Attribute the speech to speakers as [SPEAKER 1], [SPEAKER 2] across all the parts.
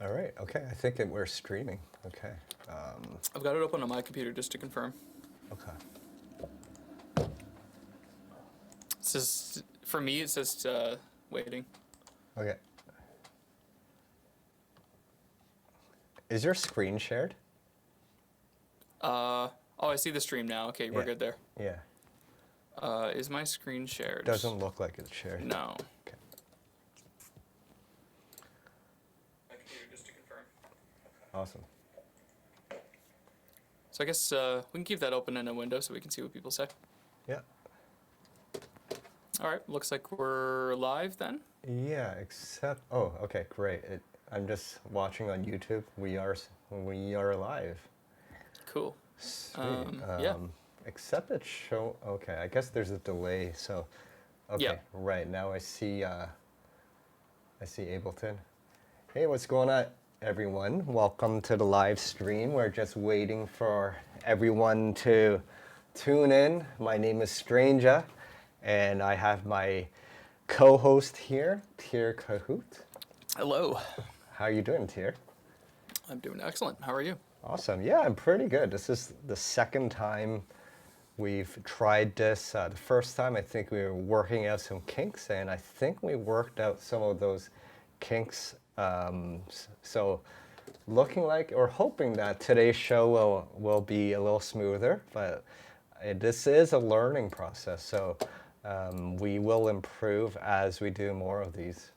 [SPEAKER 1] All right. Okay. I think we're streaming. Okay.
[SPEAKER 2] I've got it open on my computer just to confirm.
[SPEAKER 1] Okay.
[SPEAKER 2] It says, for me, it says waiting.
[SPEAKER 1] Okay. Is your screen shared?
[SPEAKER 2] Oh, I see the stream now. Okay, we're good there.
[SPEAKER 1] Yeah.
[SPEAKER 2] Is my screen shared?
[SPEAKER 1] Doesn't look like it's shared.
[SPEAKER 2] No.
[SPEAKER 1] Okay.
[SPEAKER 2] My computer just to confirm.
[SPEAKER 1] Awesome.
[SPEAKER 2] So I guess we can keep that open in a window so we can see what people say.
[SPEAKER 1] Yeah.
[SPEAKER 2] All right, looks like we're live then.
[SPEAKER 1] Yeah, except okay, great. I'm just watching on YouTube. We are live.
[SPEAKER 2] Cool.
[SPEAKER 1] Sweet.
[SPEAKER 2] Yeah.
[SPEAKER 1] Except it show. Okay, I guess there's a delay. So, okay,
[SPEAKER 2] Yeah.
[SPEAKER 1] right now I see Ableton. Hey, what's going on, everyone? Welcome to the live stream. We're just waiting for everyone to tune in. My name is Stranjah, and I have my co-host here, Tyr Kohout.
[SPEAKER 2] Hello.
[SPEAKER 1] How are you doing, Tyr?
[SPEAKER 2] I'm doing excellent. How are you?
[SPEAKER 1] Awesome. Yeah, I'm pretty good. This is the second time we've tried this. The first time, I think we were working out some kinks, and I think we worked out some of those kinks. So looking like, or hoping that today's show will be a little smoother, but this is a learning process. So we will improve as we do more of these.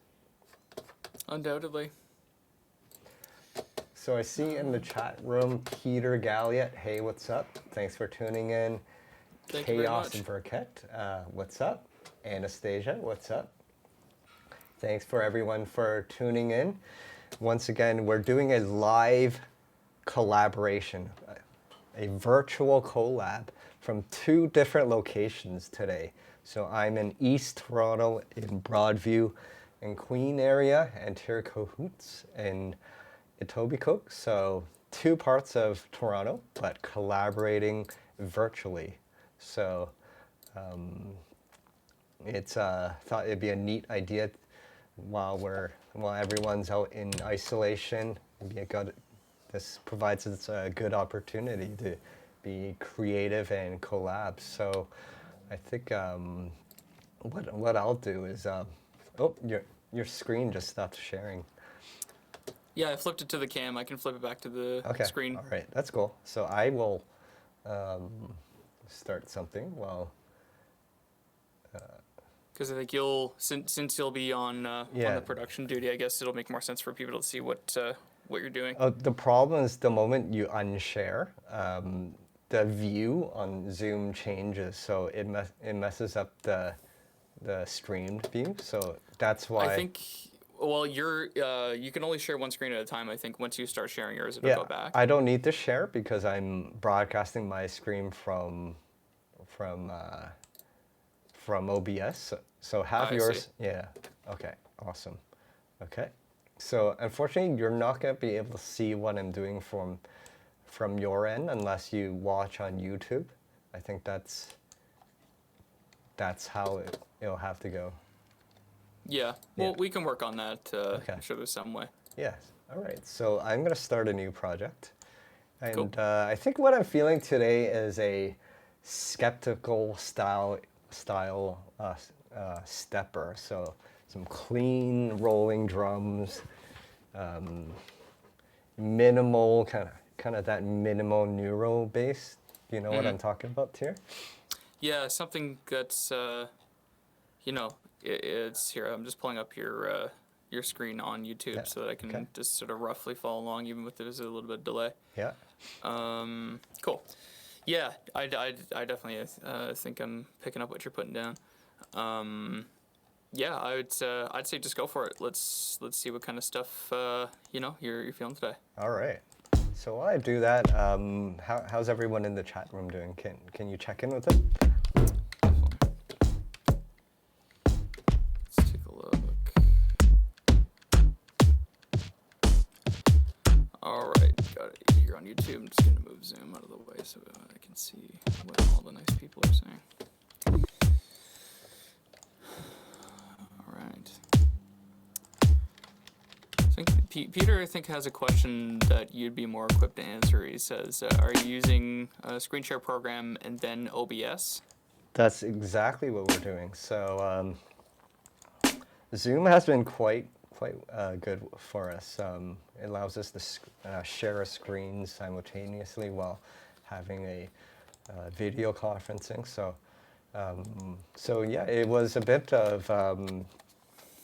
[SPEAKER 2] Undoubtedly.
[SPEAKER 1] So I see in the chat room, Peter Galliot, hey, what's up? Thanks for tuning in.
[SPEAKER 2] Thank you very
[SPEAKER 1] Chaos
[SPEAKER 2] much.
[SPEAKER 1] and Burkett, what's up? Anastasia, what's up? Thanks for everyone for tuning in. Once again, we're doing a live collaboration, a virtual collab from 2 different locations today. So I'm in East Toronto in Broadview and Queen area, and Tyr Kohout in Etobicoke. So 2 parts of Toronto, but collaborating virtually. So it's thought it'd be a neat idea while everyone's out in isolation. This provides us a good opportunity to be creative and collab. So I think what I'll do is your screen just stopped sharing.
[SPEAKER 2] Yeah, I flipped it to the cam. I can flip it back to the screen.
[SPEAKER 1] All right, that's cool. So I will start something while.
[SPEAKER 2] Because I think since you'll be on the production duty, I guess it'll make more sense for people to see what you're doing.
[SPEAKER 1] The problem is the moment you unshare, the view on Zoom changes, so it messes up the streamed view. So that's why.
[SPEAKER 2] I think. Well, you can only share one screen at a time. I think once you start sharing yours, it'll go back.
[SPEAKER 1] I don't need to share because I'm broadcasting my screen from OBS. So have yours. See. Yeah. Okay. Awesome. Okay. So unfortunately, you're not gonna be able to see what I'm doing from your end unless you watch on YouTube. I think that's how it'll have to go.
[SPEAKER 2] Yeah. Well, we can work on that. I'm sure there's some way.
[SPEAKER 1] Yes. All right. So I'm gonna start a new project, and
[SPEAKER 2] cool.
[SPEAKER 1] I think what I'm feeling today is a skeptical style stepper. So some clean rolling drums, minimal kind of that minimal neuro bass. Do you know what I'm talking about, Tyr?
[SPEAKER 2] Yeah, something that's it's here. I'm just pulling up your screen on YouTube so that I can just sort of roughly follow along, even with there's a little bit of delay.
[SPEAKER 1] Yeah.
[SPEAKER 2] Cool. Yeah, I definitely think I'm picking up what you're putting down. Yeah, I'd say just go for it. Let's see what kind of stuff you're feeling today.
[SPEAKER 1] All right. So while I do that, how's everyone in the chat room doing? Can you check in with them?
[SPEAKER 2] Let's take a look. All right, got it here on YouTube. I'm just gonna move Zoom out of the way so I can see what all the nice people are saying. All right. So think Peter, I think, has a question that you'd be more equipped to answer. He says, "Are you using a screen share program and then OBS?"
[SPEAKER 1] That's exactly what we're doing. So Zoom has been quite good for us. It allows us to share a screen simultaneously while having a video conferencing. So yeah, it was a bit of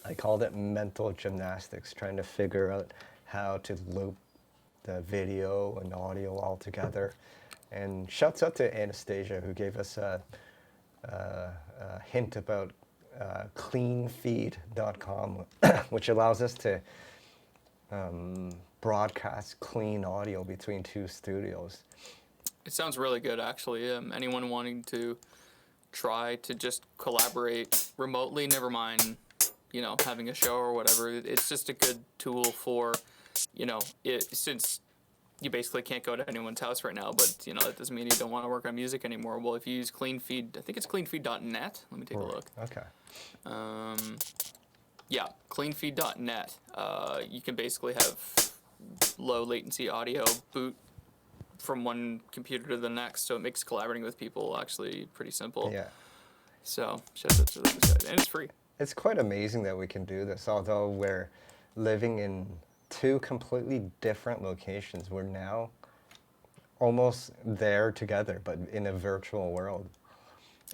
[SPEAKER 1] I called it mental gymnastics, trying to figure out how to loop the video and audio all together. And shouts out to Anastasia, who gave us a hint about cleanfeed.com, which allows us to broadcast clean audio between two studios.
[SPEAKER 2] It sounds really good, actually. Anyone wanting to try to just collaborate remotely, never mind, you know, having a show or whatever. It's just a good tool for, you know, since you basically can't go to anyone's house right now, but, you know, that doesn't mean you don't want to work on music anymore. Well, if you use CleanFeed, I think it's cleanfeed.net. Let me take a look.
[SPEAKER 1] Okay.
[SPEAKER 2] Yeah, cleanfeed.net. You can basically have low latency audio boot from one computer to the next, so it makes collaborating with people actually pretty simple.
[SPEAKER 1] Yeah.
[SPEAKER 2] So, shout out to the site. And it's free.
[SPEAKER 1] It's quite amazing that we can do this, although we're living in two completely different locations. We're now almost there together, but in a virtual world.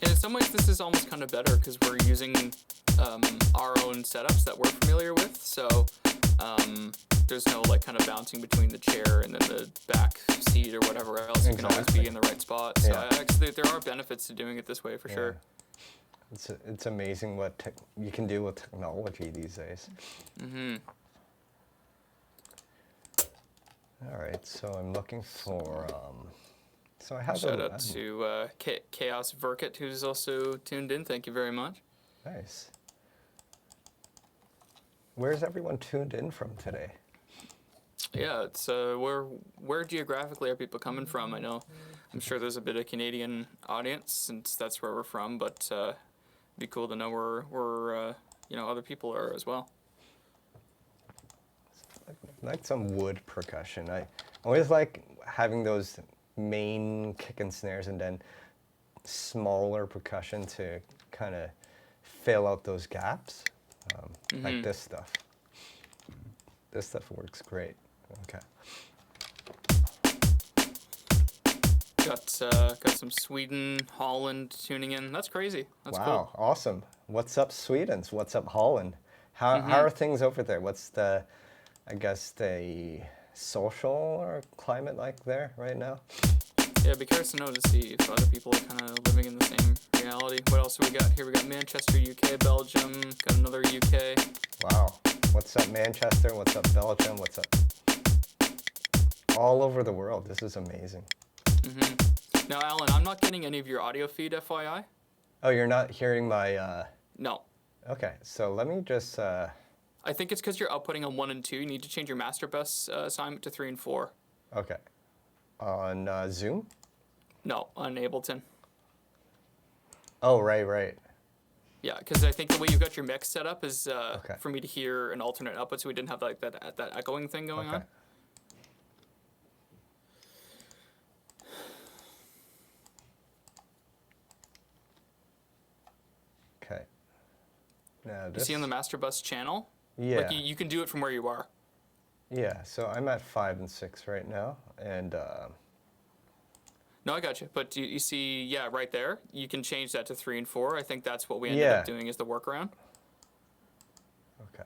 [SPEAKER 2] And in some ways, this is almost kind of better because we're using our own setups that we're familiar with. So there's no like kind of bouncing between the chair and then the back seat or whatever else. You can always be in the right spot. So actually, there are benefits to doing it this way for sure.
[SPEAKER 1] It's amazing what you can do with technology these days.
[SPEAKER 2] Mm-hmm.
[SPEAKER 1] All right, so I'm looking for. So I have
[SPEAKER 2] shout out to Chaos Verkit, who's also tuned in. Thank you very much.
[SPEAKER 1] Nice. Where's everyone tuned in from today?
[SPEAKER 2] Yeah, it's where geographically are people coming from? I know, I'm sure there's a bit of Canadian audience since that's where we're from, but it'd be cool to know where you know, other people are as well.
[SPEAKER 1] Like some wood percussion. I always like having those main kick and snares and then smaller percussion to kind of fill out those gaps, like this stuff. This stuff works great. Okay.
[SPEAKER 2] Got some Sweden, Holland tuning in. That's crazy. That's
[SPEAKER 1] wow,
[SPEAKER 2] cool.
[SPEAKER 1] Awesome. What's up, Sweden? What's up, Holland? How are things over there? What's the, I guess, the social or climate like there right now?
[SPEAKER 2] Yeah, be curious to know to see if other people are kind of living in the same reality. What else do we got here? We got Manchester, UK, Belgium. Got another UK.
[SPEAKER 1] Wow. What's up, Manchester? What's up, Belgium? What's up? All over the world. This is amazing.
[SPEAKER 2] Now, Alan, I'm not getting any of your audio feed, FYI.
[SPEAKER 1] Oh, you're not hearing my...
[SPEAKER 2] No.
[SPEAKER 1] Okay, so let me just...
[SPEAKER 2] I think it's because you're outputting on 1 and 2. You need to change your master bus assignment to 3 and 4.
[SPEAKER 1] Okay. On Zoom?
[SPEAKER 2] No, on Ableton.
[SPEAKER 1] Oh, right.
[SPEAKER 2] Yeah, because I think the way you've got your mix set up is
[SPEAKER 1] okay.
[SPEAKER 2] for me to hear an alternate output, so we didn't have like that echoing thing going on.
[SPEAKER 1] Okay. Now
[SPEAKER 2] You see on the master bus channel?
[SPEAKER 1] Yeah.
[SPEAKER 2] Like you can do it from where you are.
[SPEAKER 1] Yeah, so I'm at 5 and 6 right now, and...
[SPEAKER 2] No, I got you. But you see, yeah, right there, you can change that to 3 and 4. I think that's what we ended up doing is the workaround.
[SPEAKER 1] Okay.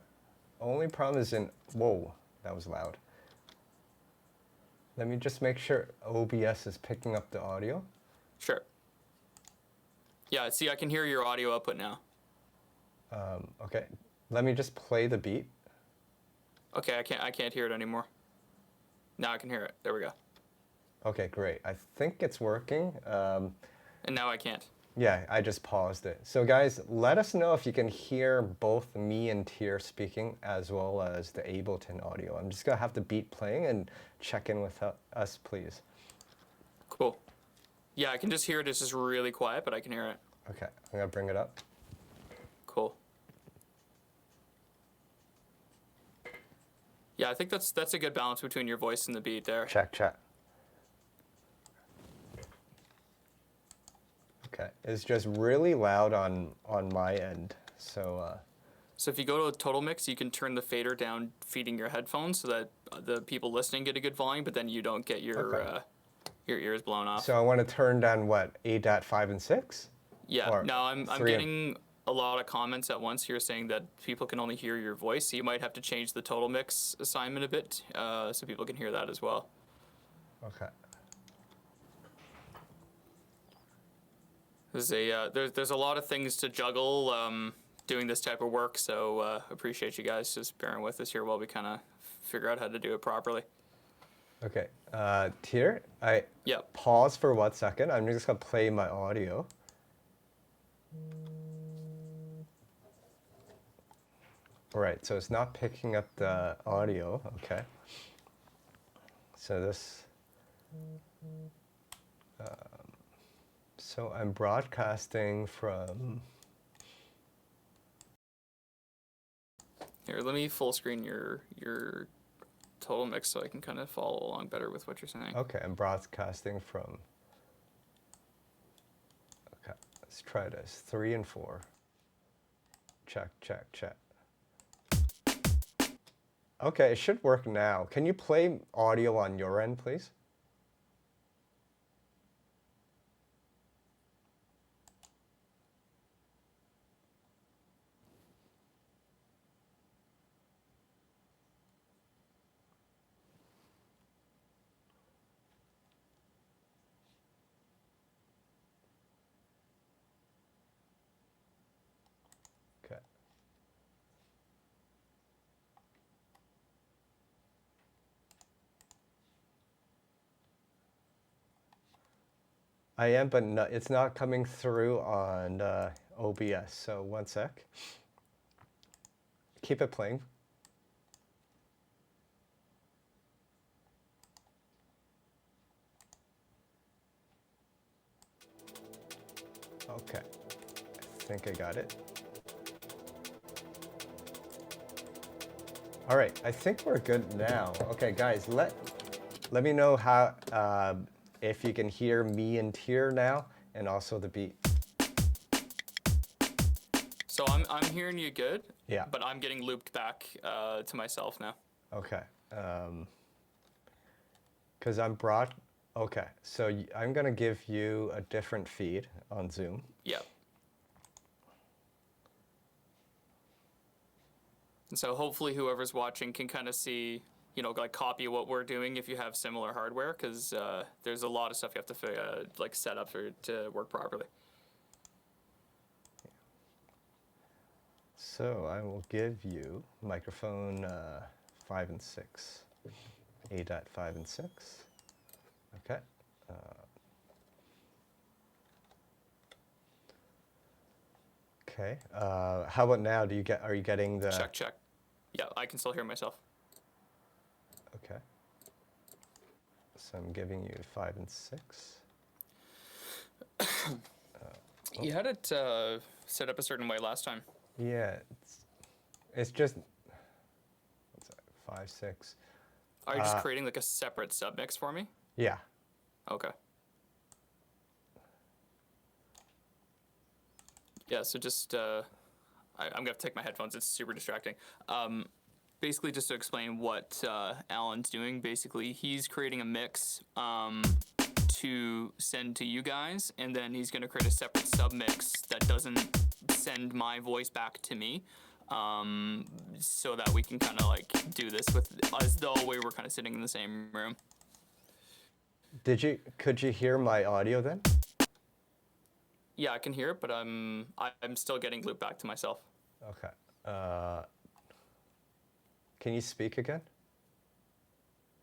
[SPEAKER 1] Only problem is in... Whoa, that was loud. Let me just make sure OBS is picking up the audio.
[SPEAKER 2] Sure. Yeah, see, I can hear your audio output now.
[SPEAKER 1] Okay, let me just play the beat.
[SPEAKER 2] Okay, I can't hear it anymore. Now I can hear it. There we go.
[SPEAKER 1] Okay, great. I think it's working.
[SPEAKER 2] And now I can't.
[SPEAKER 1] Yeah, I just paused it. So guys, let us know if you can hear both me and Tyr speaking as well as the Ableton audio. I'm just gonna have the beat playing and check in with us, please.
[SPEAKER 2] Cool. Yeah, I can just hear it. It's just really quiet, but I can hear it.
[SPEAKER 1] Okay, I'm gonna bring it up.
[SPEAKER 2] Cool. Yeah, I think that's a good balance between your voice and the beat there.
[SPEAKER 1] Check, check. Okay, it's just really loud on my end, so
[SPEAKER 2] So if you go to total mix, you can turn the fader down, feeding your headphones, so that the people listening get a good volume, but then you don't get your ears blown off.
[SPEAKER 1] so I want to turn down what, A.5 and 6?
[SPEAKER 2] Yeah.
[SPEAKER 1] Or
[SPEAKER 2] Now I'm
[SPEAKER 1] 3 and-
[SPEAKER 2] getting a lot of comments at once here saying that people can only hear your voice, so you might have to change the total mix assignment a bit, so people can hear that as well.
[SPEAKER 1] Okay.
[SPEAKER 2] There's a lot of things to juggle doing this type of work, so appreciate you guys just bearing with us here while we kind of figure out how to do it properly.
[SPEAKER 1] Okay, Tyr, I
[SPEAKER 2] Yep.
[SPEAKER 1] pause for 1 second. I'm just gonna play my audio. All right, so it's not picking up the audio. Okay. So this. So I'm broadcasting from.
[SPEAKER 2] Here, let me full screen your total mix so I can kind of follow along better with what you're saying.
[SPEAKER 1] Okay, I'm broadcasting from. Okay, let's try this. 3 and 4. Check, check, check. Okay, it should work now. Can you play audio on your end, please? Okay. I am, but no, it's not coming through on OBS. So 1 sec. Keep it playing. Okay, I think I got it. All right, I think we're good now. Okay, guys, let me know how if you can hear me and Tyr now, and also the beat.
[SPEAKER 2] So I'm hearing you good.
[SPEAKER 1] Yeah.
[SPEAKER 2] But I'm getting looped back to myself now.
[SPEAKER 1] Okay. Because I'm broad. Okay, so I'm gonna give you a different feed on Zoom.
[SPEAKER 2] Yep. And so hopefully whoever's watching can kind of see, you know, like copy what we're doing if you have similar hardware, because there's a lot of stuff you have to like set up for it to work properly.
[SPEAKER 1] So I will give you microphone 5 and 6, A.5 and 6. Okay. Okay. How about now? Are you getting the?
[SPEAKER 2] Check, check. Yeah, I can still hear myself.
[SPEAKER 1] Okay. So I'm giving you 5 and 6.
[SPEAKER 2] You had it set up a certain way last time.
[SPEAKER 1] Yeah, it's just what's that, 5, 6.
[SPEAKER 2] Are you just creating like a separate submix for me?
[SPEAKER 1] Yeah.
[SPEAKER 2] Okay. Yeah, so just, I'm going to have to take my headphones. It's super distracting. Basically, just to explain what Alan's doing, basically, he's creating a mix to send to you guys, and then he's going to create a separate submix that doesn't send my voice back to me, so that we can kind of like do this with as though we were kind of sitting in the same room.
[SPEAKER 1] Could you hear my audio then?
[SPEAKER 2] Yeah, I can hear it, but I'm still getting looped back to myself.
[SPEAKER 1] Okay. Can you speak again?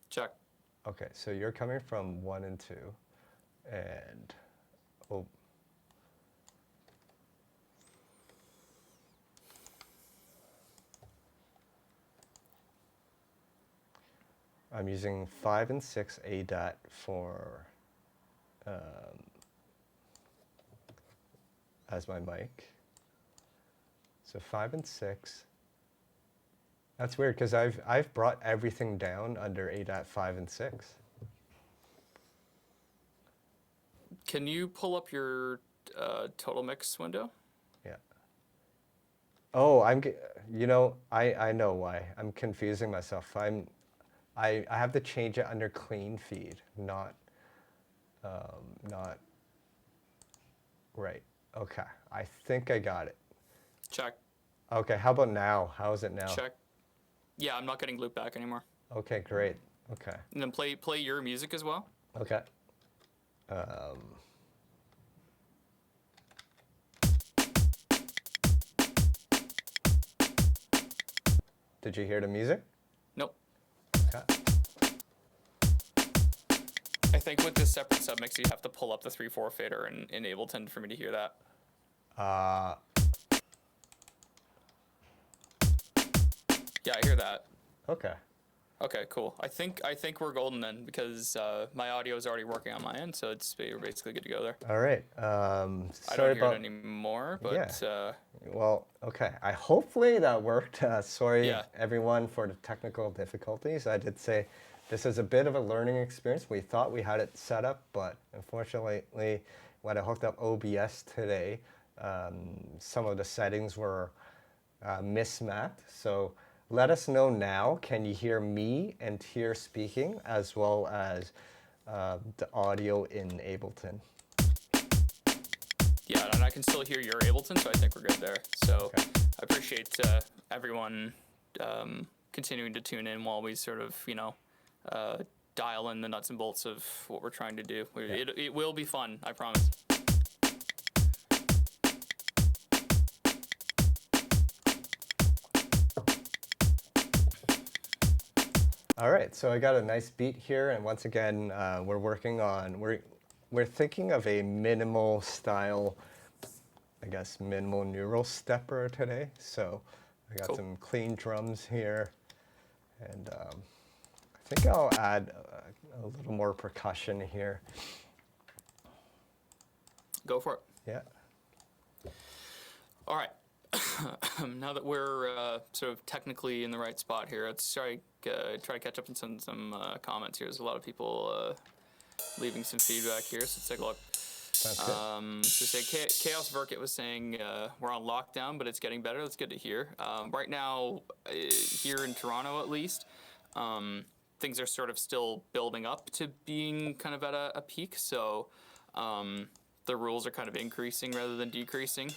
[SPEAKER 2] Check.
[SPEAKER 1] Okay, so you're coming from 1 and 2, and oh. I'm using 5 and 6 A.DAT for as my mic. So 5 and 6. That's weird because I've brought everything down under ADAT 5 and 6.
[SPEAKER 2] Can you pull up your total mix window?
[SPEAKER 1] Yeah. Oh, you know, I know why. I'm confusing myself. I have to change it under clean feed, not right. Okay, I think I got it.
[SPEAKER 2] Check.
[SPEAKER 1] Okay, how about now? How is it now?
[SPEAKER 2] Check. Yeah, I'm not getting loop back anymore.
[SPEAKER 1] Okay, great. Okay.
[SPEAKER 2] And then play your music as well.
[SPEAKER 1] Okay. Did you hear the music?
[SPEAKER 2] Nope.
[SPEAKER 1] Okay.
[SPEAKER 2] I think with this separate submix, you have to pull up the 3/4 fader in Ableton for me to hear that. Yeah, I hear that.
[SPEAKER 1] Okay.
[SPEAKER 2] Okay, cool. I think we're golden then because my audio is already working on my end, so you're basically good to go there.
[SPEAKER 1] All right.
[SPEAKER 2] I
[SPEAKER 1] Sorry
[SPEAKER 2] don't hear
[SPEAKER 1] about
[SPEAKER 2] it anymore, but
[SPEAKER 1] yeah. Well, okay. Hopefully that worked. Sorry,
[SPEAKER 2] Yeah.
[SPEAKER 1] everyone, for the technical difficulties. I did say this is a bit of a learning experience. We thought we had it set up, but unfortunately, when I hooked up OBS today, some of the settings were mismapped. So let us know now. Can you hear me and Tyr speaking, as well as the audio in Ableton?
[SPEAKER 2] yeah, and I can still hear your Ableton, so I think we're good there. So
[SPEAKER 1] Okay.
[SPEAKER 2] I appreciate everyone continuing to tune in while we sort of, dial in the nuts and bolts of what we're trying to do. It will be fun, I promise.
[SPEAKER 1] All right, so I got a nice beat here, and once again, we're working on, we're thinking of a minimal style, I guess, minimal neural stepper today. So I got
[SPEAKER 2] Cool.
[SPEAKER 1] some clean drums here, and I think I'll add a little more percussion here.
[SPEAKER 2] Go for it.
[SPEAKER 1] Yeah.
[SPEAKER 2] All right. Now that we're sort of technically in the right spot here, let's try to catch up on some comments here. There's a lot of people leaving some feedback here, so let's take a look.
[SPEAKER 1] Sounds good.
[SPEAKER 2] So say Chaos Verkit was saying we're on lockdown, but it's getting better. That's good to hear. Right now, here in Toronto at least, things are sort of still building up to being kind of at a peak. So the rules are kind of increasing rather than decreasing.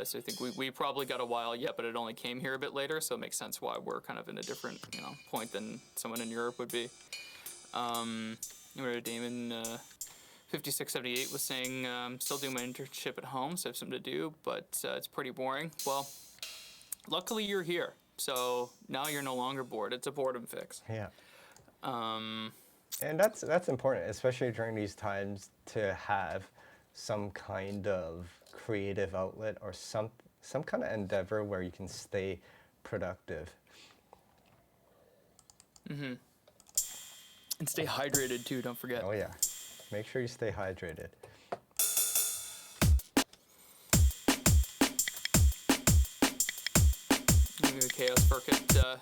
[SPEAKER 2] So I think we probably got a while yet, but it only came here a bit later, so it makes sense why we're kind of in a different point than someone in Europe would be. Damon 5678 was saying, still doing my internship at home, so I have something to do, but it's pretty boring. Well, luckily you're here, so now you're no longer bored. It's a boredom fix.
[SPEAKER 1] Yeah. And that's important, especially during these times, to have some kind of creative outlet or some kind of endeavor where you can stay productive.
[SPEAKER 2] Mm-hmm. And stay hydrated too, don't forget.
[SPEAKER 1] Oh yeah. Make sure you stay hydrated.
[SPEAKER 2] Chaos Verkit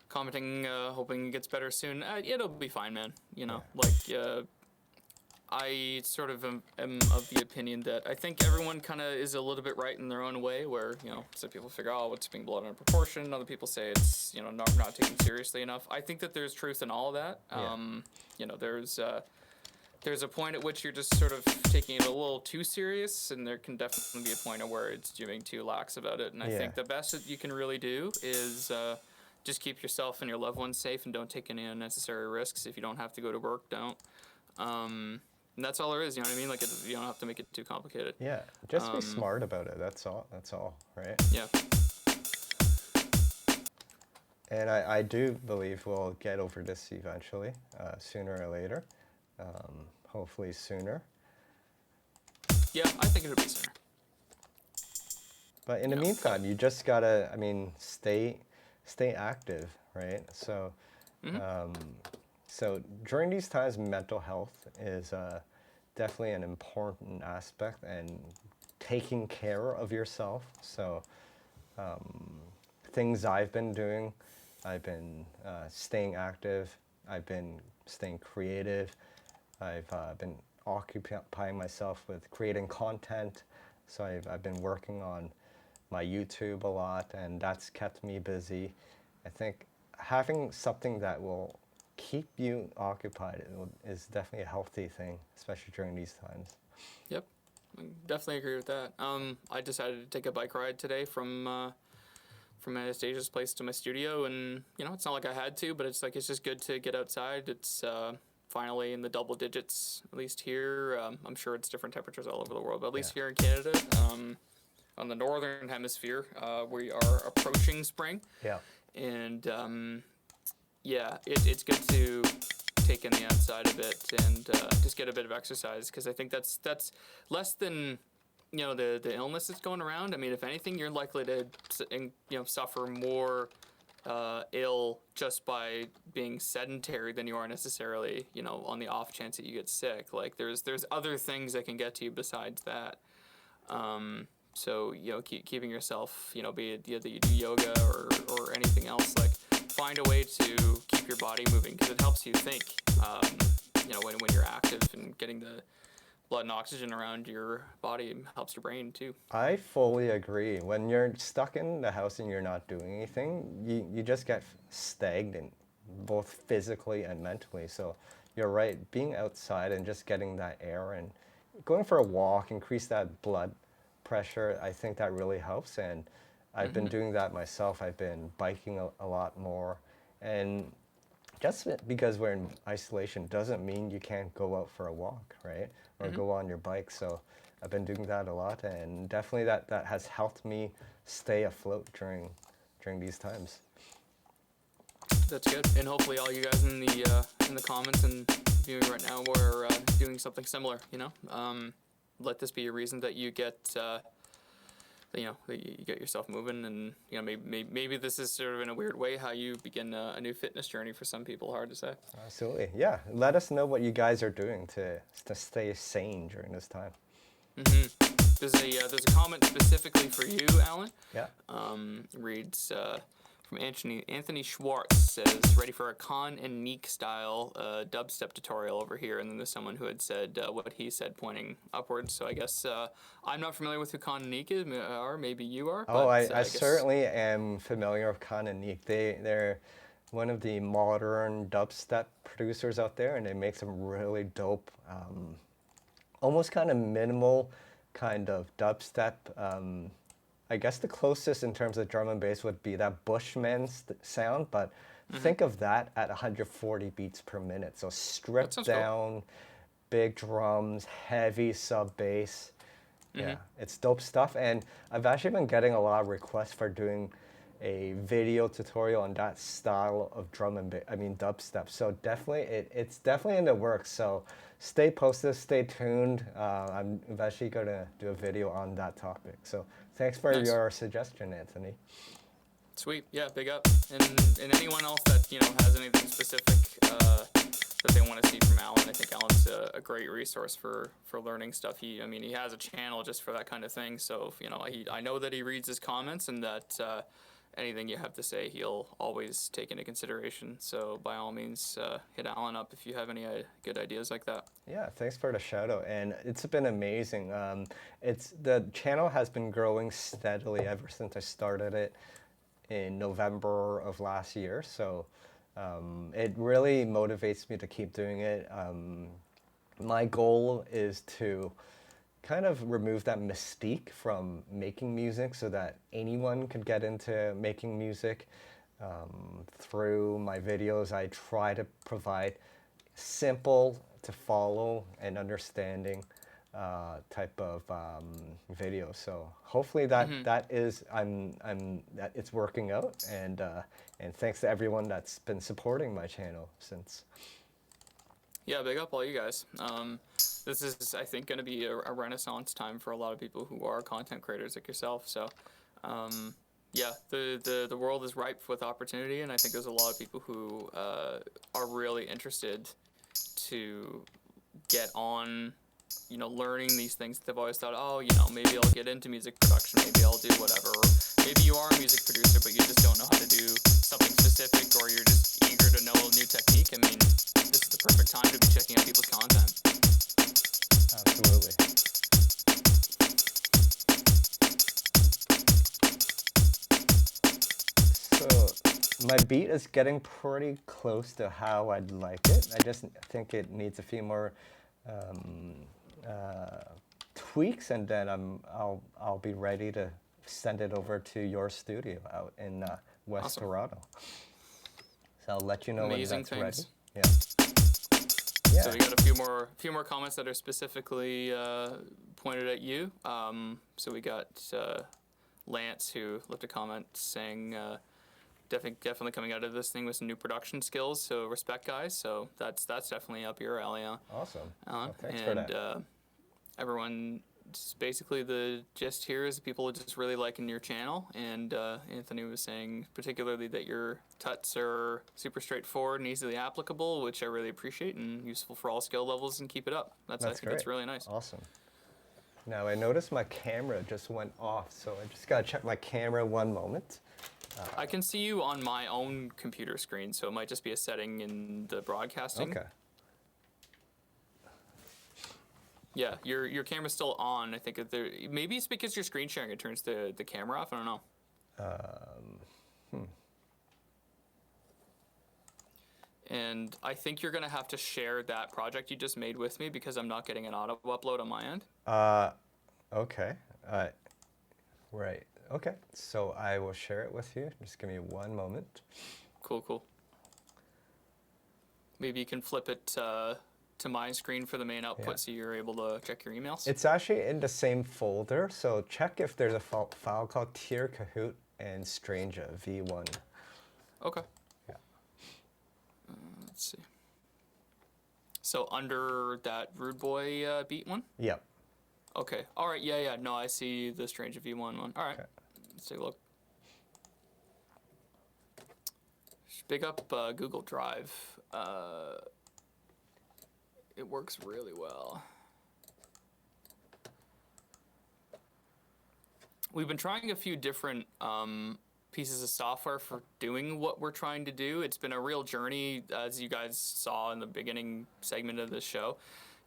[SPEAKER 2] commenting, hoping it gets better soon. It'll be fine, man. I sort of am of the opinion that I think everyone kind of is a little bit right in their own way, where, some people figure, oh, it's being blown out of proportion. Other people say it's, not taken seriously enough. I think that there's truth in all of that. There's a point at which you're just sort of taking it a little too serious, and there can definitely be a point at where it's doing too lax about it. And I think the best that you can really do is just keep yourself and your loved ones safe and don't take any unnecessary risks. If you don't have to go to work, don't. And that's all there is, you know what I mean? Like, you don't have to make it too complicated.
[SPEAKER 1] Yeah, just be smart about it. That's all, right?
[SPEAKER 2] Yeah.
[SPEAKER 1] And I do believe we'll get over this eventually, sooner or later. Hopefully sooner.
[SPEAKER 2] Yeah, I think it'll be sooner.
[SPEAKER 1] But in the meantime, you just gotta, stay active, right? So, so during these times, mental health is definitely an important aspect, and taking care of yourself. So things I've been doing. I've been staying active. I've been staying creative. I've been occupying myself with creating content. So I've been working on my YouTube a lot, and that's kept me busy. I think having something that will keep you occupied is definitely a healthy thing, especially during these times.
[SPEAKER 2] Yep, I definitely agree with that. I decided to take a bike ride today from Anastasia's place to my studio, and it's not like I had to, but it's just good to get outside. It's finally in the double digits, at least here. I'm sure it's different temperatures all over the world, but at least here in Canada, on the northern hemisphere, we are approaching spring.
[SPEAKER 1] Yeah.
[SPEAKER 2] And it's good to take in the outside a bit and just get a bit of exercise, because I think that's less than the illness that's going around. I mean, if anything, you're likely to suffer more ill just by being sedentary than you are necessarily on the off chance that you get sick. Like there's other things that can get to you besides that. So keeping yourself, be it that you do yoga or anything else, like find a way to keep your body moving, because it helps you think. When you're active and getting the blood and oxygen around your body helps your brain too.
[SPEAKER 1] I fully agree. When you're stuck in the house and you're not doing anything, you just get stagnant, both physically and mentally. So you're right, being outside and just getting that air and going for a walk, increase that blood pressure, I think that really helps. And I've been doing that myself. I've been biking a lot more. And just because we're in isolation doesn't mean you can't go out for a walk, right? Or go on your bike. So I've been doing that a lot, and definitely that has helped me stay afloat during these times.
[SPEAKER 2] That's good, and hopefully all you guys in the comments and viewing right now are doing something similar. Let this be a reason that you get that you get yourself moving, and maybe this is sort of in a weird way how you begin a new fitness journey for some people. Hard to say.
[SPEAKER 1] Absolutely, yeah. Let us know what you guys are doing to stay sane during this time.
[SPEAKER 2] There's a comment specifically for you, Alan.
[SPEAKER 1] Yeah.
[SPEAKER 2] Reads from Anthony Schwartz, says, ready for a Con and Neek style dubstep tutorial over here. And then there's someone who had said what he said, pointing upwards. So I guess I'm not familiar with who Con and Neek is, or maybe you are.
[SPEAKER 1] Oh,
[SPEAKER 2] but,
[SPEAKER 1] I certainly am familiar with Con and Neek. They're one of the modern dubstep producers out there, and they make some really dope, almost kind of minimal kind of dubstep. I guess the closest in terms of drum and bass would be that Bushman sound, but think of that at 140 beats per minute. So stripped down, cool. Big drums, heavy sub bass. Yeah, it's dope stuff. And I've actually been getting a lot of requests for doing a video tutorial on that style of dubstep. So definitely, it's definitely in the works. So stay posted, stay tuned. I'm eventually going to do a video on that topic. So thanks for your suggestion, Anthony.
[SPEAKER 2] Sweet, yeah, big up. And anyone else that has anything specific that they want to see from Alan, I think Alan's a great resource for learning stuff. He has a channel just for that kind of thing. So I know that he reads his comments, and that anything you have to say, he'll always take into consideration. So by all means, hit Alan up if you have any good ideas like that.
[SPEAKER 1] Yeah, thanks for the shout out, and it's been amazing. The channel has been growing steadily ever since I started it in November of last year. So it really motivates me to keep doing it. My goal is to kind of remove that mystique from making music so that anyone could get into making music. Through my videos, I try to provide simple to follow and understanding type of video. So hopefully that it's working out, and thanks to everyone that's been supporting my channel since.
[SPEAKER 2] Yeah, big up all you guys. This is, I think, going to be a renaissance time for a lot of people who are content creators like yourself. So, yeah, the world is ripe with opportunity, and I think there's a lot of people who are really interested to get on learning these things. They've always thought, oh, maybe I'll get into music production, maybe I'll do whatever. Or maybe you are a music producer, but you just don't know how to do something specific, or you're just eager to know a new technique. I mean, this is the perfect time to be checking out people's content.
[SPEAKER 1] Absolutely. So my beat is getting pretty close to how I'd like it. I just think it needs a few more tweaks, and then I'll be ready to send it over to your studio out in West
[SPEAKER 2] Awesome.
[SPEAKER 1] Toronto. So I'll let you know
[SPEAKER 2] Amazing
[SPEAKER 1] when that's
[SPEAKER 2] things.
[SPEAKER 1] ready. Yeah.
[SPEAKER 2] So we got a few more comments that are specifically pointed at you. So we got Lance, who left a comment saying definitely coming out of this thing with some new production skills. So respect, guys. So that's definitely up your alley.
[SPEAKER 1] Awesome.
[SPEAKER 2] Alan.
[SPEAKER 1] Well, thanks for that.
[SPEAKER 2] Everyone, basically the gist here is people are just really liking your channel, and Anthony was saying particularly that your tuts are super straightforward and easily applicable, which I really appreciate, and useful for all skill levels, and keep it up. I think
[SPEAKER 1] great.
[SPEAKER 2] that's really nice.
[SPEAKER 1] Awesome. Now I noticed my camera just went off, so I just gotta check my camera one moment.
[SPEAKER 2] I can see you on my own computer screen, so it might just be a setting in the broadcasting.
[SPEAKER 1] Okay.
[SPEAKER 2] Yeah, your camera's still on. I think maybe it's because you're screen sharing. It turns the camera off. I don't know. And I think you're gonna have to share that project you just made with me, because I'm not getting an auto upload on my end.
[SPEAKER 1] Okay. Right. Okay. So I will share it with you. Just give me one moment.
[SPEAKER 2] Cool. Maybe you can flip it to my screen for the main output, so you're able to check your emails.
[SPEAKER 1] It's actually in the same folder, so check if there's a file called Tyr Kohout and Stranjah V1.
[SPEAKER 2] Okay.
[SPEAKER 1] Yeah.
[SPEAKER 2] Let's see. So under that Rude Boy beat one?
[SPEAKER 1] Yep.
[SPEAKER 2] Okay. All right. Yeah. No, I see the Stranjah V1 one. All right.
[SPEAKER 1] Okay.
[SPEAKER 2] Let's take a look. Big up Google Drive. It works really well. We've been trying a few different pieces of software for doing what we're trying to do. It's been a real journey, as you guys saw in the beginning segment of this show,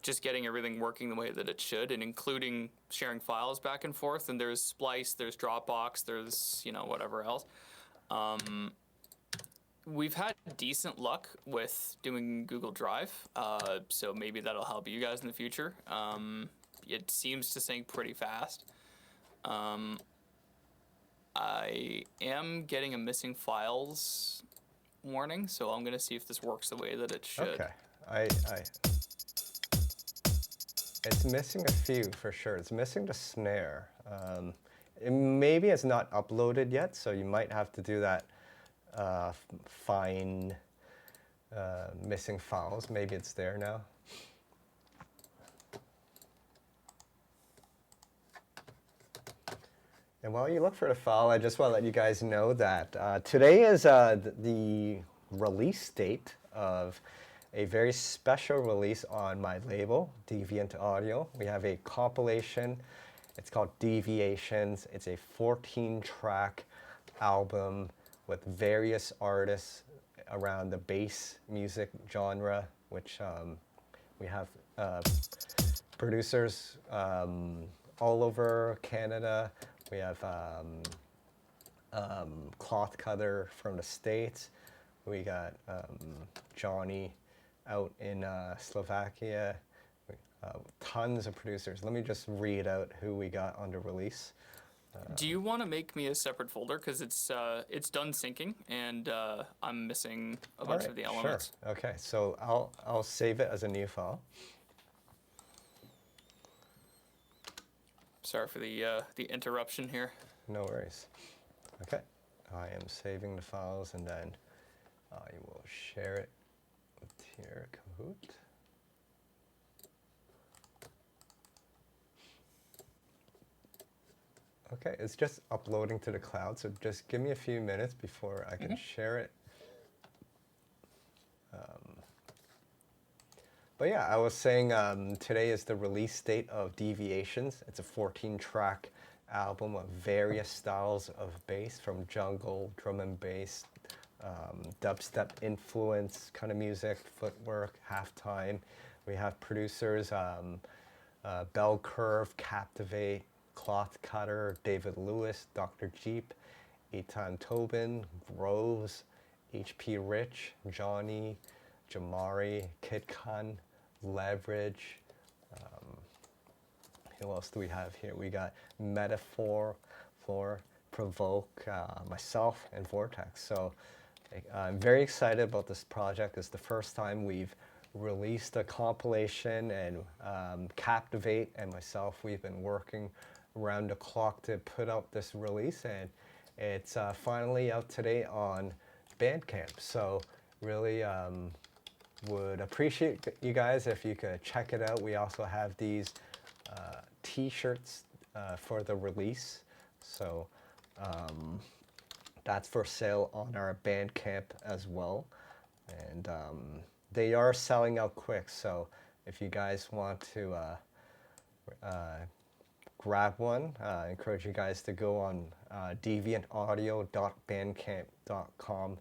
[SPEAKER 2] just getting everything working the way that it should, and including sharing files back and forth. And there's Splice, there's Dropbox, there's, whatever else. We've had decent luck with doing Google Drive, so maybe that'll help you guys in the future. It seems to sync pretty fast. I am getting a missing files warning, so I'm going to see if this works the way that it should.
[SPEAKER 1] Okay. It's missing a few for sure. It's missing the snare. Maybe it's not uploaded yet, so you might have to do that find missing files. Maybe it's there now. And while you look for the file, I just want to let you guys know that today is the release date of a very special release on my label, Deviant Audio. We have a compilation. It's called Deviations. It's a 14-track album with various artists around the bass music genre, which we have producers all over Canada. We have Cloth Cutter from the States. We got Johnny out in Slovakia. Tons of producers. Let me just read out who we got under release.
[SPEAKER 2] Do you want to make me a separate folder, because it's done syncing, and I'm missing a bunch of the elements.
[SPEAKER 1] Sure. Okay, so I'll save it as a new file.
[SPEAKER 2] Sorry for the interruption here.
[SPEAKER 1] No worries. Okay, I am saving the files, and then I will share it with Tyr Kohout. Okay, it's just uploading to the cloud, so just give me a few minutes before I can share it. But yeah, I was saying today is the release date of Deviations. It's a 14-track album of various styles of bass, from jungle, drum and bass, dubstep influence kind of music, footwork, halftime. We have producers Bell Curve, Captivate, Cloth Cutter, David Lewis, Dr. Jeep, Eitan Tobin, Groves, HP Rich, Johnny, Jamari, Kid Khan, Leverage. Who else do we have here? We got Metaphor, Provoke, myself, and Vortex. So I'm very excited about this project. It's the first time we've released a compilation, and Captivate and myself, we've been working around the clock to put out this release, and it's finally out today on Bandcamp. So really would appreciate you guys if you could check it out. We also have these t-shirts for the release, so that's for sale on our Bandcamp as well, and they are selling out quick, so if you guys want to grab one, I encourage you guys to go on deviantaudio.bandcamp.com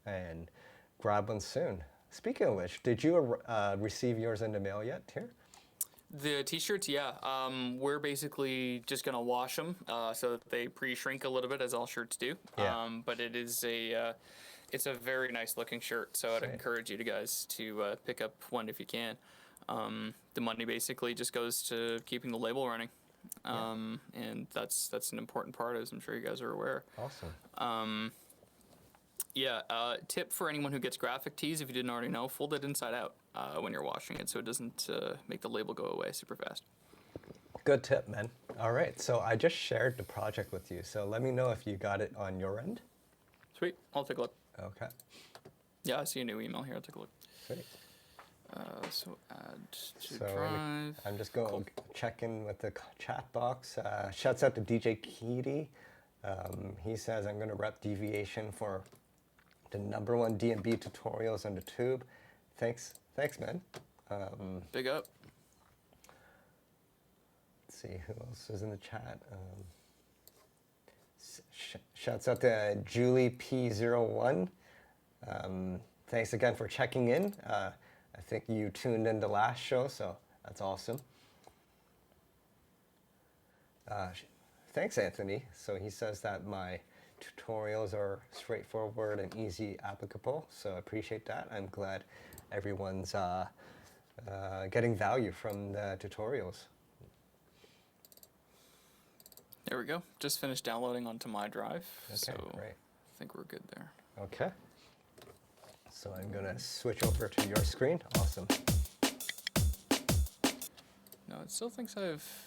[SPEAKER 1] and grab one soon. Speaking of which, did you receive yours in the mail yet, Tyr?
[SPEAKER 2] The t-shirts, yeah. We're basically just gonna wash them so that they pre-shrink a little bit, as all shirts do.
[SPEAKER 1] Yeah.
[SPEAKER 2] But it is it's a very nice looking shirt, so I'd
[SPEAKER 1] Sweet.
[SPEAKER 2] encourage you guys to pick up one if you can. The money basically just goes to keeping the label running, and that's an important part, as I'm sure you guys are aware.
[SPEAKER 1] Awesome.
[SPEAKER 2] Tip for anyone who gets graphic tees, if you didn't already know, fold it inside out when you're washing it, so it doesn't make the label go away super fast.
[SPEAKER 1] Good tip, man. All right, so I just shared the project with you, so let me know if you got it on your end.
[SPEAKER 2] Sweet, I'll take a look.
[SPEAKER 1] Okay.
[SPEAKER 2] Yeah, I see a new email here. I'll take a look.
[SPEAKER 1] Sweet.
[SPEAKER 2] So add to
[SPEAKER 1] So
[SPEAKER 2] drive.
[SPEAKER 1] I'm just going to check in with the chat box. Shouts out to DJ Keedy. He says, I'm going to rep Deviation for the #1 D&B tutorials on the tube. Thanks, man.
[SPEAKER 2] Big up.
[SPEAKER 1] Let's see who else is in the chat. Shouts out to Julie P01. Thanks again for checking in. I think you tuned in the last show, so that's awesome. Thanks, Anthony. So he says that my tutorials are straightforward and easy applicable, so I appreciate that. I'm glad everyone's getting value from the tutorials.
[SPEAKER 2] There we go. Just finished downloading onto my drive.
[SPEAKER 1] Okay,
[SPEAKER 2] so
[SPEAKER 1] great.
[SPEAKER 2] I think we're good there.
[SPEAKER 1] Okay. So I'm going to switch over to your screen. Awesome.
[SPEAKER 2] No, it still thinks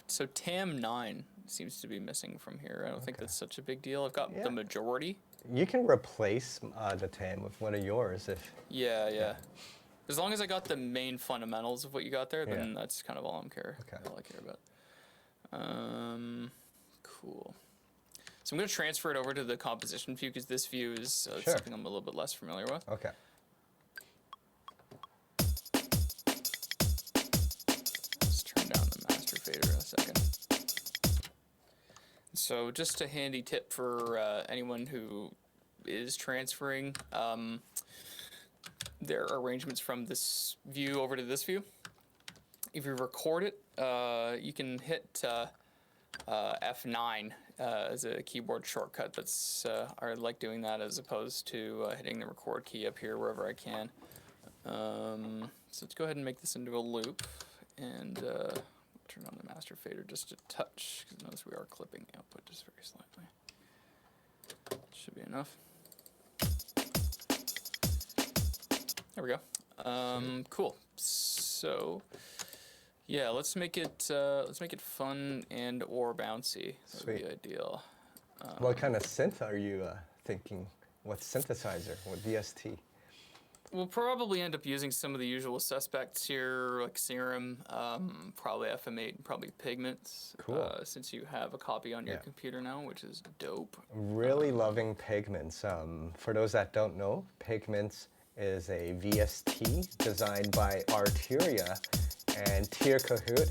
[SPEAKER 2] so TAM 9 seems to be missing from here. I don't think that's such a big deal. I've got the majority.
[SPEAKER 1] You can replace the TAM with one of yours if...
[SPEAKER 2] Yeah. As long as I got the main fundamentals of what you got there, then that's kind of all I care about. Cool. So I'm going to transfer it over to the composition view, because this view is something I'm a little bit less familiar with.
[SPEAKER 1] Okay.
[SPEAKER 2] Let's turn down the master fader in a second. So just a handy tip for anyone who is transferring their arrangements from this view over to this view. If you record it, you can hit F9 as a keyboard shortcut. That's I like doing that as opposed to hitting the record key up here wherever I can. So let's go ahead and make this into a loop, and turn on the master fader just a touch, because notice we are clipping the output just very slightly. Should be enough. There we go. Cool. So yeah, let's make it fun and or bouncy. That would be ideal.
[SPEAKER 1] What kind of synth are you thinking? What synthesizer? What VST?
[SPEAKER 2] We'll probably end up using some of the usual suspects here, like Serum, probably FM8, and probably Pigments.
[SPEAKER 1] Cool.
[SPEAKER 2] Since you have a copy on your computer now, which is dope.
[SPEAKER 1] Really loving Pigments. For those that don't know, Pigments is a VST designed by Arteria, and Tyr Kohout,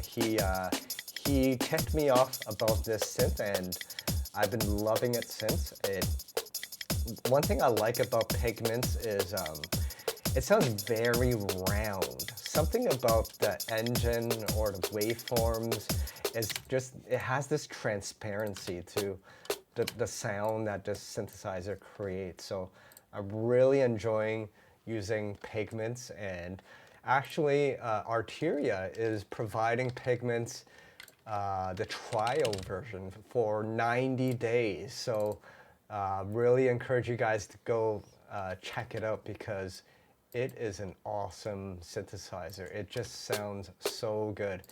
[SPEAKER 1] he tipped me off about this synth, and I've been loving it since. One thing I like about Pigments is it sounds very round. Something about the engine or the waveforms is just, it has this transparency to the sound that this synthesizer creates. So I'm really enjoying using Pigments, and actually Arteria is providing Pigments the trial version for 90 days. So really encourage you guys to go check it out, because it is an awesome synthesizer. It just sounds so good.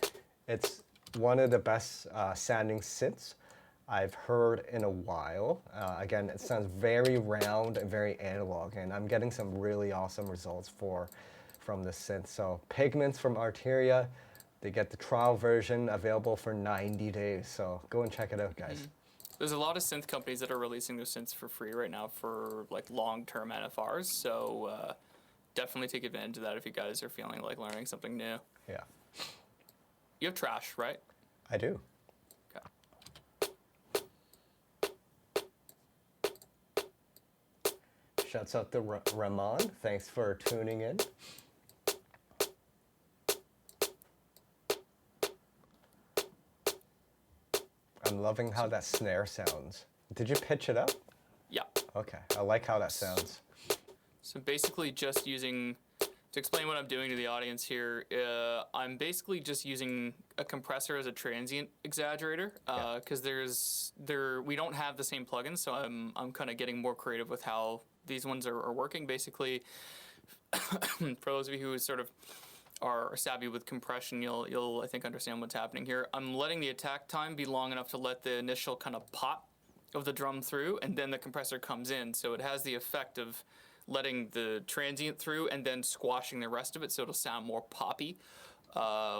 [SPEAKER 1] It's one of the best sounding synths I've heard in a while. Again, it sounds very round and very analog, and I'm getting some really awesome results from the synth. So Pigments from Arteria, they get the trial version available for 90 days. So go and check it out, guys.
[SPEAKER 2] Mm-hmm. There's a lot of synth companies that are releasing their synths for free right now for like long-term NFRs. So definitely take advantage of that if you guys are feeling like learning something new.
[SPEAKER 1] Yeah.
[SPEAKER 2] You have Trash, right?
[SPEAKER 1] I do.
[SPEAKER 2] Okay.
[SPEAKER 1] Shouts out to Ramon. Thanks for tuning in. I'm loving how that snare sounds. Did you pitch it up?
[SPEAKER 2] Yeah.
[SPEAKER 1] Okay, I like how that sounds.
[SPEAKER 2] So basically just using, to explain what I'm doing to the audience here, I'm basically just using a compressor as a transient exaggerator, because we don't have the same plugins, so I'm kind of getting more creative with how these ones are working. Basically, for those of you who sort of are savvy with compression, you'll I think understand what's happening here. I'm letting the attack time be long enough to let the initial kind of pop of the drum through, and then the compressor comes in, so it has the effect of letting the transient through and then squashing the rest of it, so it'll sound more poppy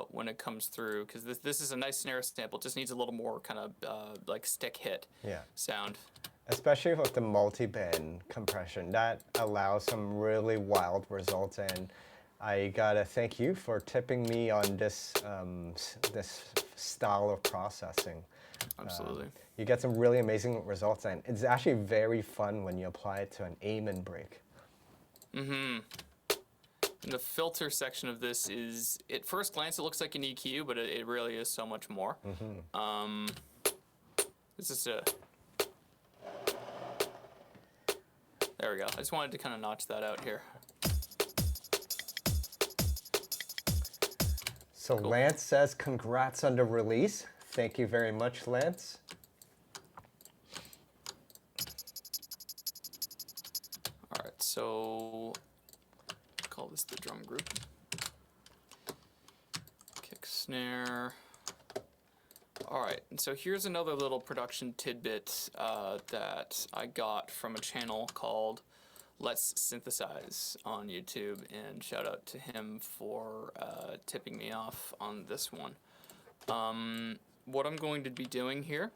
[SPEAKER 2] when it comes through, because this is a nice snare sample. It just needs a little more kind of like stick hit sound.
[SPEAKER 1] Especially with the multi-band compression, that allows some really wild results, and I gotta thank you for tipping me on this this style of processing.
[SPEAKER 2] Absolutely.
[SPEAKER 1] You get some really amazing results, and it's actually very fun when you apply it to an Amen break.
[SPEAKER 2] Mm-hmm. And the filter section of this is, at first glance, it looks like an EQ, but it really is so much more. Mm-hmm. This is there we go. I just wanted to kind of notch that out here.
[SPEAKER 1] So cool. Lance says, congrats on the release. Thank you very much, Lance.
[SPEAKER 2] All right, so call this the drum group. Kick, snare. All right, and so here's another little production tidbit that I got from a channel called Let's Synthesize on YouTube, and shout out to him for tipping me off on this one. What I'm going to be doing here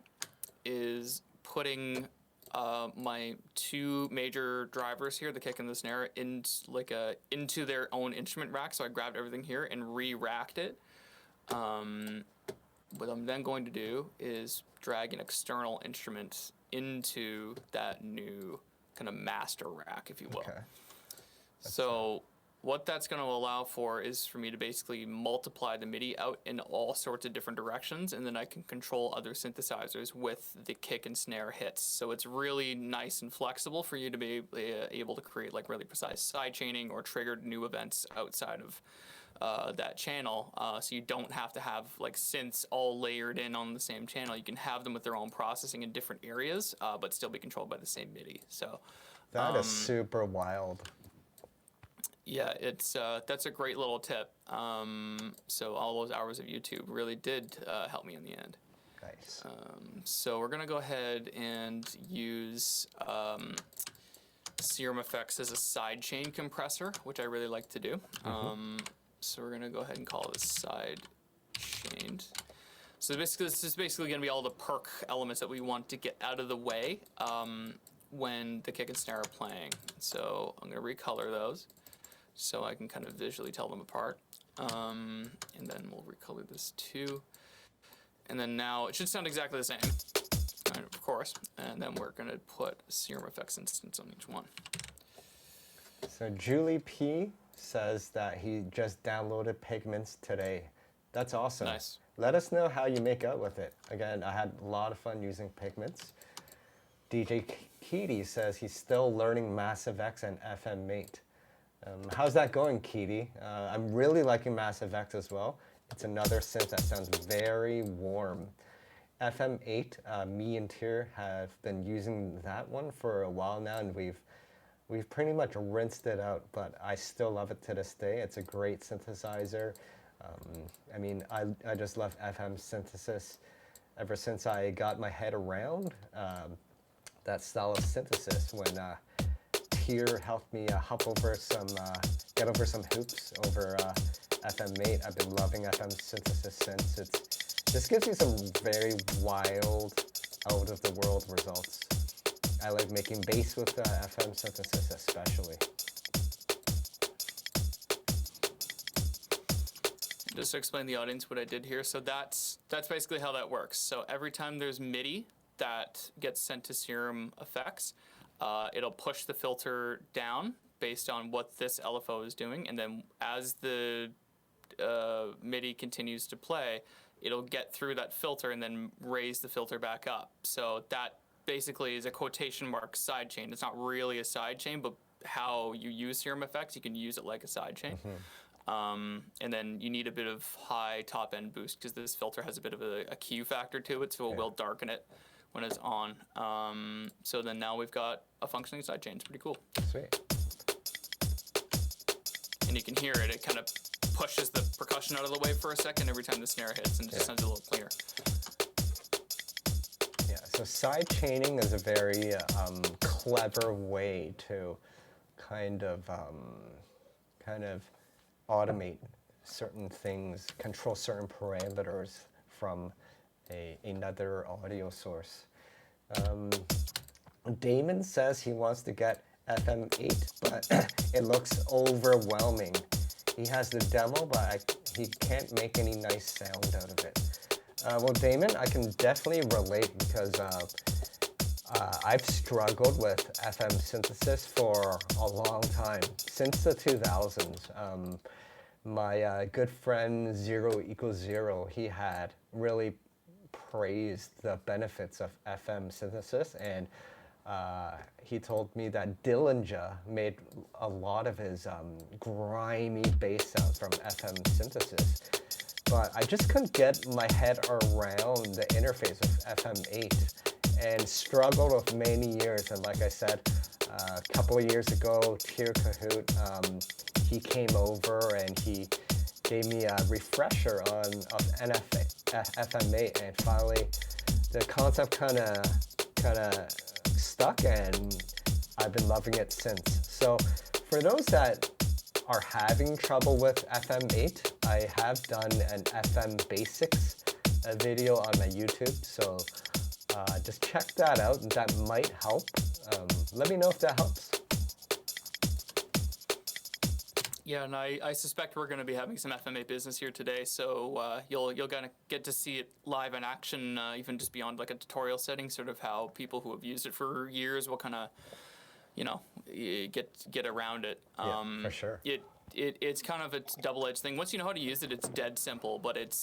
[SPEAKER 2] is putting my two major drivers here, the kick and the snare, into their own instrument rack. So I grabbed everything here and re-racked it. What I'm then going to do is drag an external instrument into that new kind of master rack, if you will. Okay. So what that's going to allow for is for me to basically multiply the MIDI out in all sorts of different directions, and then I can control other synthesizers with the kick and snare hits. So it's really nice and flexible for you to be able to create like really precise sidechaining or triggered new events outside of that channel, so you don't have to have like synths all layered in on the same channel. You can have them with their own processing in different areas, but still be controlled by the same MIDI. So
[SPEAKER 1] that is super wild.
[SPEAKER 2] Yeah, it's that's a great little tip. So all those hours of YouTube really did help me in the end.
[SPEAKER 1] Nice.
[SPEAKER 2] So we're gonna go ahead and use Serum Effects as a sidechain compressor, which I really like to do. So we're gonna go ahead and call this sidechained. So basically, this is basically gonna be all the perk elements that we want to get out of the way when the kick and snare are playing. So I'm gonna recolor those. so I can kind of visually tell them apart. And then we'll recolor this too. And then now it should sound exactly the same, of course. And then we're going to put a Serum Effects instance on each one.
[SPEAKER 1] So Julie P says that he just downloaded Pigments today. That's awesome.
[SPEAKER 2] Nice.
[SPEAKER 1] Let us know how you make out with it. Again, I had a lot of fun using Pigments. DJ Keedy says he's still learning Massive X and FM Mate. How's that going, Keedy? I'm really liking Massive X as well. It's another synth that sounds very warm. FM8, me and Tyr have been using that one for a while now, and we've pretty much rinsed it out, but I still love it to this day. It's a great synthesizer. I mean, I just love FM synthesis ever since I got my head around that style of synthesis when Tyr helped me get over some hoops over FM8. I've been loving FM synthesis since. This gives you some very wild, out-of-the-world results. I like making bass with FM synthesis especially.
[SPEAKER 2] Just to explain the audience what I did here, so that's basically how that works. So every time there's MIDI that gets sent to Serum Effects, it'll push the filter down based on what this LFO is doing, and then as the MIDI continues to play, it'll get through that filter and then raise the filter back up. So that basically is a quotation mark sidechain. It's not really a sidechain, but how you use Serum Effects, you can use it like a sidechain. And then you need a bit of high top end boost because this filter has a bit of a Q factor to it, so it will darken it when it's on. So then now we've got a functioning sidechain. It's pretty cool.
[SPEAKER 1] Sweet.
[SPEAKER 2] And you can hear it. It kind of pushes the percussion out of the way for a second every time the snare hits, and it just sounds a little cleaner.
[SPEAKER 1] Yeah, so sidechaining is a very clever way to kind of automate certain things, control certain parameters from another audio source. Damon says he wants to get FM8, but it looks overwhelming. He has the demo, but he can't make any nice sound out of it. Well, Damon, I can definitely relate because I've struggled with FM synthesis for a long time, since the 2000s. My good friend Zero Equals Zero, he had really praised the benefits of FM synthesis, and he told me that Dillinger made a lot of his grimy bass sounds from FM synthesis. But I just couldn't get my head around the interface of FM8 and struggled with many years. And like I said, a couple of years ago, Tyr Kohout, he came over and he gave me a refresher of FM8, and finally the concept kind of stuck, and I've been loving it since. So for those that are having trouble with FM8, I have done an FM Basics video on my YouTube, so just check that out. That might help. Let me know if that helps.
[SPEAKER 2] Yeah, and I suspect we're going to be having some FM8 business here today, so you'll kind of get to see it live in action, even just beyond like a tutorial setting, sort of how people who have used it for years will kind of, get around it.
[SPEAKER 1] Yeah, for sure.
[SPEAKER 2] It's kind of a double-edged thing. Once you know how to use it, it's dead simple, but it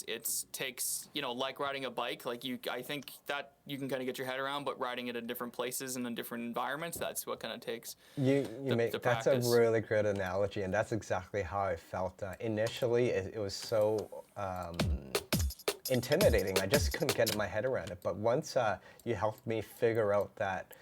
[SPEAKER 2] takes, like riding a bike. Like I think that you can kind of get your head around, but riding it in different places and in different environments, that's what kind of takes the
[SPEAKER 1] that's
[SPEAKER 2] practice.
[SPEAKER 1] a really good analogy, and that's exactly how I felt. Initially, it was so intimidating. I just couldn't get my head around it. But once you helped me figure out that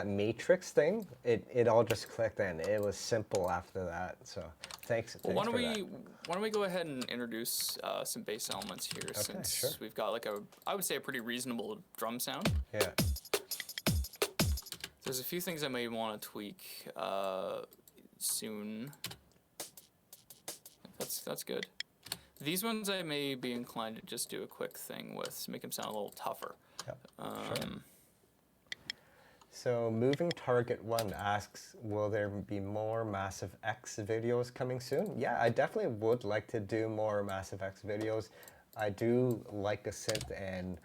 [SPEAKER 1] matrix thing, it all just clicked, and it was simple after that. So thanks.
[SPEAKER 2] Well, why
[SPEAKER 1] that.
[SPEAKER 2] don't we go ahead and introduce some bass elements here, since
[SPEAKER 1] sure.
[SPEAKER 2] we've got like I would say a pretty reasonable drum sound.
[SPEAKER 1] Yeah.
[SPEAKER 2] There's a few things I may want to tweak soon. That's good. These ones I may be inclined to just do a quick thing with to make them sound a little tougher.
[SPEAKER 1] Yep. Sure. So Moving Target 1 asks, will there be more Massive X videos coming soon? Yeah, I definitely would like to do more Massive X videos. I do like a synth, and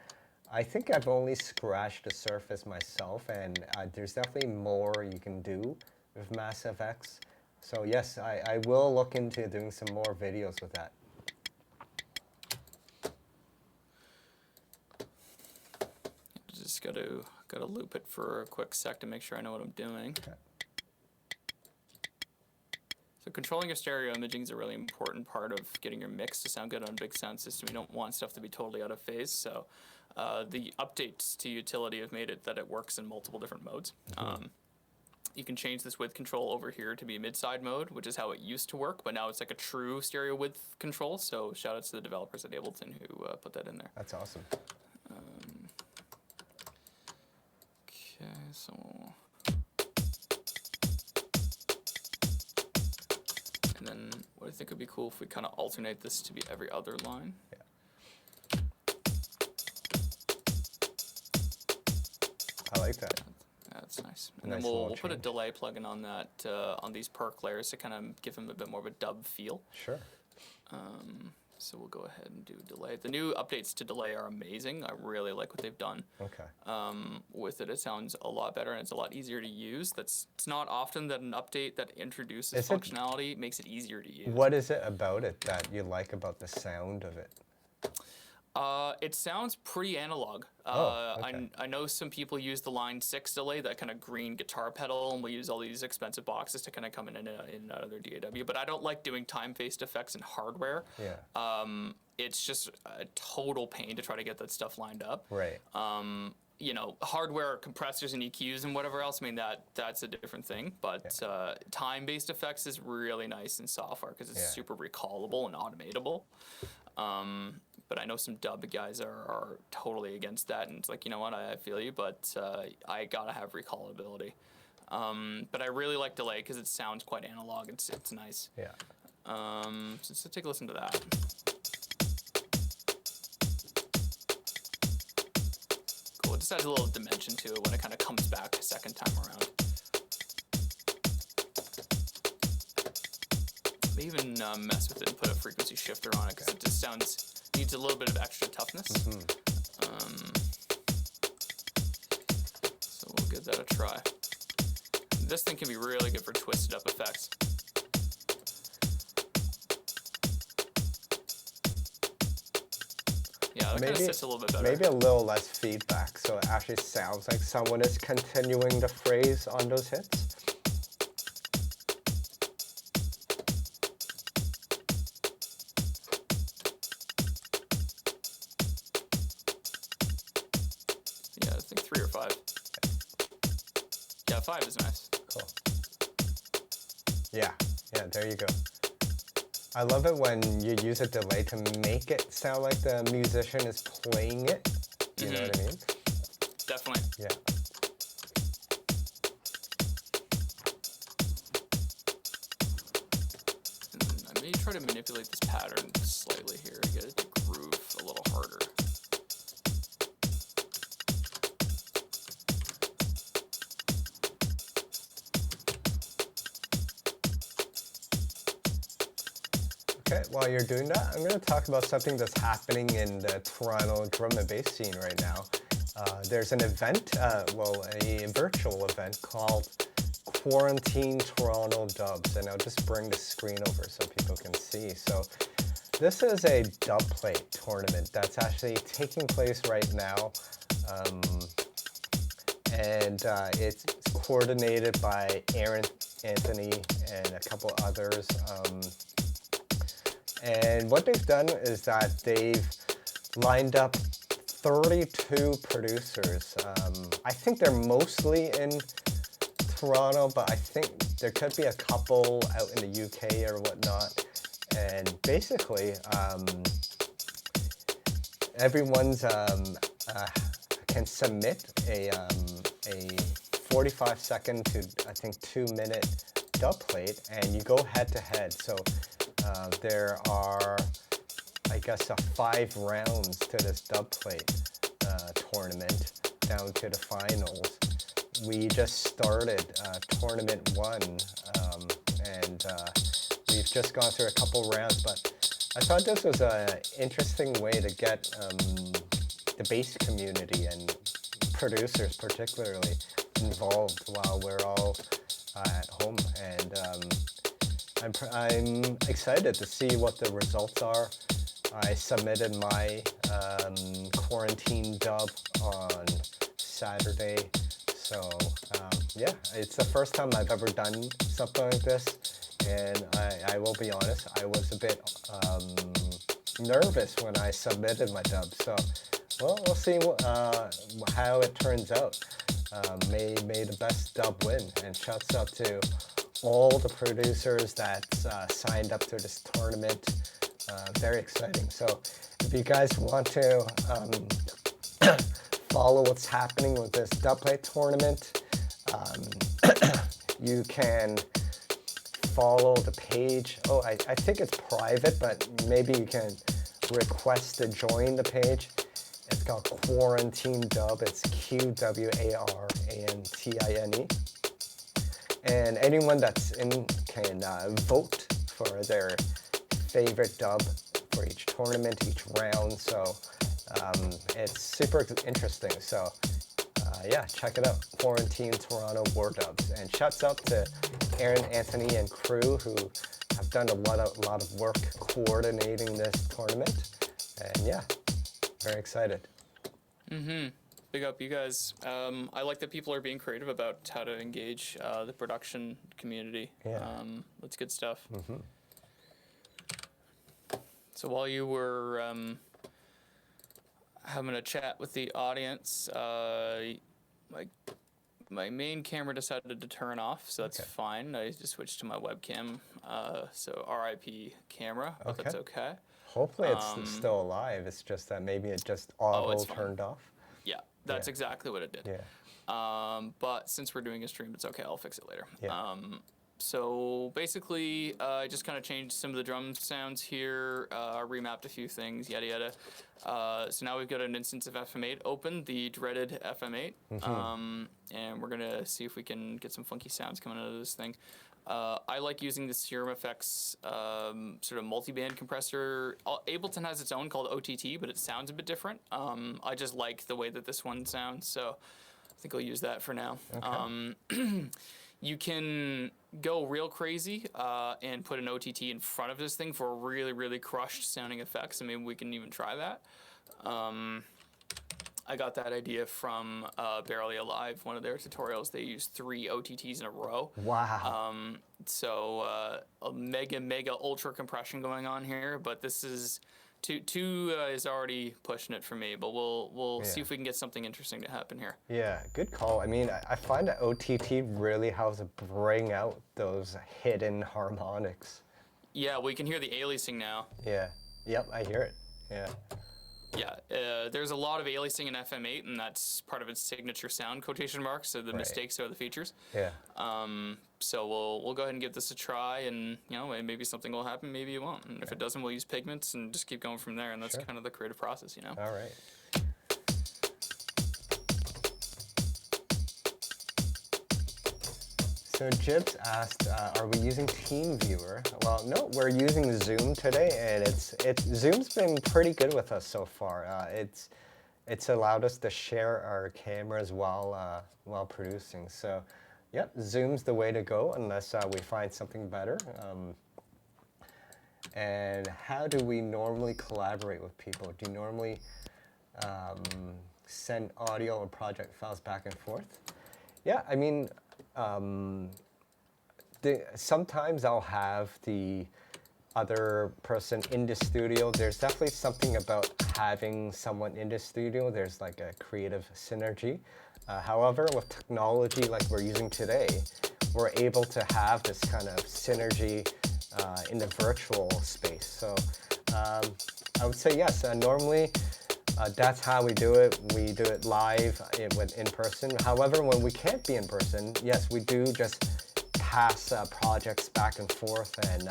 [SPEAKER 1] I think I've only scratched the surface myself, and there's definitely more you can do with Massive X. So yes, I will look into doing some more videos with that.
[SPEAKER 2] Just gotta loop it for a quick sec to make sure I know what I'm doing.
[SPEAKER 1] Okay.
[SPEAKER 2] So controlling your stereo imaging is a really important part of getting your mix to sound good on a big sound system. You don't want stuff to be totally out of phase. So the updates to Utility have made it that it works in multiple different modes. You can change this width control over here to be mid-side mode, which is how it used to work, but now it's like a true stereo width control. So shout out to the developers at Ableton who put that in there.
[SPEAKER 1] That's awesome.
[SPEAKER 2] Okay, so and then what I think would be cool if we kind of alternate this to be every other line.
[SPEAKER 1] Yeah. I like that.
[SPEAKER 2] That's nice. And
[SPEAKER 1] Nice
[SPEAKER 2] then we'll
[SPEAKER 1] little
[SPEAKER 2] put a
[SPEAKER 1] change.
[SPEAKER 2] delay plugin on that on these perk layers to kind of give them a bit more of a dub feel.
[SPEAKER 1] Sure.
[SPEAKER 2] So we'll go ahead and do delay. The new updates to delay are amazing. I really like what they've done.
[SPEAKER 1] Okay.
[SPEAKER 2] With it, it sounds a lot better and it's a lot easier to use. It's not often that an update that introduces functionality makes it easier to use.
[SPEAKER 1] What is it about it that you like about the sound of it?
[SPEAKER 2] It sounds pretty analog.
[SPEAKER 1] Okay.
[SPEAKER 2] I know some people use the Line 6 delay, that kind of green guitar pedal, and we use all these expensive boxes to kind of come in and out of their DAW. But I don't like doing time-based effects in hardware.
[SPEAKER 1] Yeah.
[SPEAKER 2] It's just a total pain to try to get that stuff lined up.
[SPEAKER 1] Right.
[SPEAKER 2] You know, hardware compressors and EQs and whatever else, I mean, that's a different thing. But time-based effects is really nice in software because it's super recallable and automatable. But I know some dub guys are totally against that, and it's like, you know what, I feel you, but I gotta have recallability. But I really like delay because it sounds quite analog. It's nice.
[SPEAKER 1] Yeah.
[SPEAKER 2] So let's take a listen to that. Cool. It just adds a little dimension to it when it kind of comes back a second time around. I even mess with it and put a frequency shifter on it because it just needs a little bit of extra toughness. So we'll give that a try. This thing can be really good for twisted up effects. Yeah, that kind of sits a little bit better.
[SPEAKER 1] Maybe a little less feedback, so it actually sounds like someone is continuing the phrase on those hits.
[SPEAKER 2] Yeah, I think 3 or 5. Yeah, 5 is nice.
[SPEAKER 1] Cool. Yeah, there you go. I love it when you use a delay to make it sound like the musician is playing it. You know what I mean?
[SPEAKER 2] Definitely.
[SPEAKER 1] Yeah.
[SPEAKER 2] And I may try to manipulate this pattern slightly here to get it to groove a little harder.
[SPEAKER 1] Okay, while you're doing that, I'm going to talk about something that's happening in the Toronto drum and bass scene right now. There's an event, a virtual event called Quarantine Toronto Dubs, and I'll just bring the screen over so people can see. So this is a Dubplate tournament that's actually taking place right now, and it's coordinated by Aaron Anthony and a couple others. And what they've done is that they've lined up 32 producers. I think they're mostly in Toronto, but I think there could be a couple out in the UK or whatnot. And basically, everyone's can submit a 45-second to I think 2-minute dubplate, and you go head to head. So there are, I guess, 5 rounds to this dubplate tournament down to the finals. we just started tournament 1, and we've just gone through a couple rounds, but I thought this was an interesting way to get the bass community and producers particularly involved while we're all at home, and I'm excited to see what the results are. I submitted my quarantine dub on Saturday, so yeah, it's the first time I've ever done something like this, and I will be honest, I was a bit nervous when I submitted my dub, so well, we'll see how it turns out. May the best dub win, and shouts out to all the producers that signed up to this tournament. Very exciting. So if you guys want to follow what's happening with this Dubplate tournament, you can follow the page. Oh, I think it's private, but maybe you can request to join the page. It's called Quarantine Dub. It's QWARANTINE. And anyone that's in can vote for their favorite dub for each tournament, each round. So it's super interesting. So yeah, check it out. Quarantine Toronto War Dubs. And shouts out to Aaron, Anthony, and crew who have done a lot of work coordinating this tournament. And yeah, very excited.
[SPEAKER 2] Big up, you guys. I like that people are being creative about how to engage the production community.
[SPEAKER 1] Yeah.
[SPEAKER 2] That's good stuff. So while you were having a chat with the audience, my main camera decided to turn off, so that's fine. I just switched to my webcam, so RIP camera, but that's okay.
[SPEAKER 1] Hopefully it's still alive. It's just that maybe it just auto turned off.
[SPEAKER 2] Yeah, that's exactly what it did.
[SPEAKER 1] Yeah.
[SPEAKER 2] But since we're doing a stream, it's okay. I'll fix it later.
[SPEAKER 1] Yeah.
[SPEAKER 2] So basically, I just kind of changed some of the drum sounds here, remapped a few things, yada yada. So now we've got an instance of FM8 open, the dreaded FM8, and we're gonna see if we can get some funky sounds coming out of this thing. I like using the Serum Effects sort of multi-band compressor. Ableton has its own called OTT, but it sounds a bit different. I just like the way that this one sounds, so I think I'll use that for now. You can go real crazy and put an OTT in front of this thing for really, really crushed sounding effects. I mean, we can even try that. I got that idea from Barely Alive, one of their tutorials. They use 3 OTTs in a row.
[SPEAKER 1] Wow.
[SPEAKER 2] So a mega ultra compression going on here, but this is two is already pushing it for me. But we'll see if we can get something interesting to happen here.
[SPEAKER 1] Yeah, good call. I mean, I find that OTT really helps bring out those hidden harmonics.
[SPEAKER 2] Yeah, we can hear the aliasing now.
[SPEAKER 1] Yeah. Yep, I hear it. Yeah.
[SPEAKER 2] Yeah, there's a lot of aliasing in FM8, and that's part of its signature sound, quotation marks, so the mistakes are the features.
[SPEAKER 1] Yeah.
[SPEAKER 2] So we'll go ahead and give this a try, and maybe something will happen, maybe it won't. And if it doesn't, we'll use pigments and just keep going from there, and that's kind of the creative process,
[SPEAKER 1] All right. So Jibs asked, are we using TeamViewer? Well, no, we're using Zoom today, and Zoom's been pretty good with us so far. It's allowed us to share our cameras while producing. So, yep, Zoom's the way to go unless we find something better. And how do we normally collaborate with people? Do you normally send audio or project files back and forth? Yeah, I mean, sometimes I'll have the other person in the studio. There's definitely something about having someone in the studio. There's like a creative synergy. However, with technology like we're using today, we're able to have this kind of synergy in the virtual space. So I would say yes. Normally, that's how we do it. We do it live in person. However, when we can't be in person, yes, we do just pass projects back and forth. And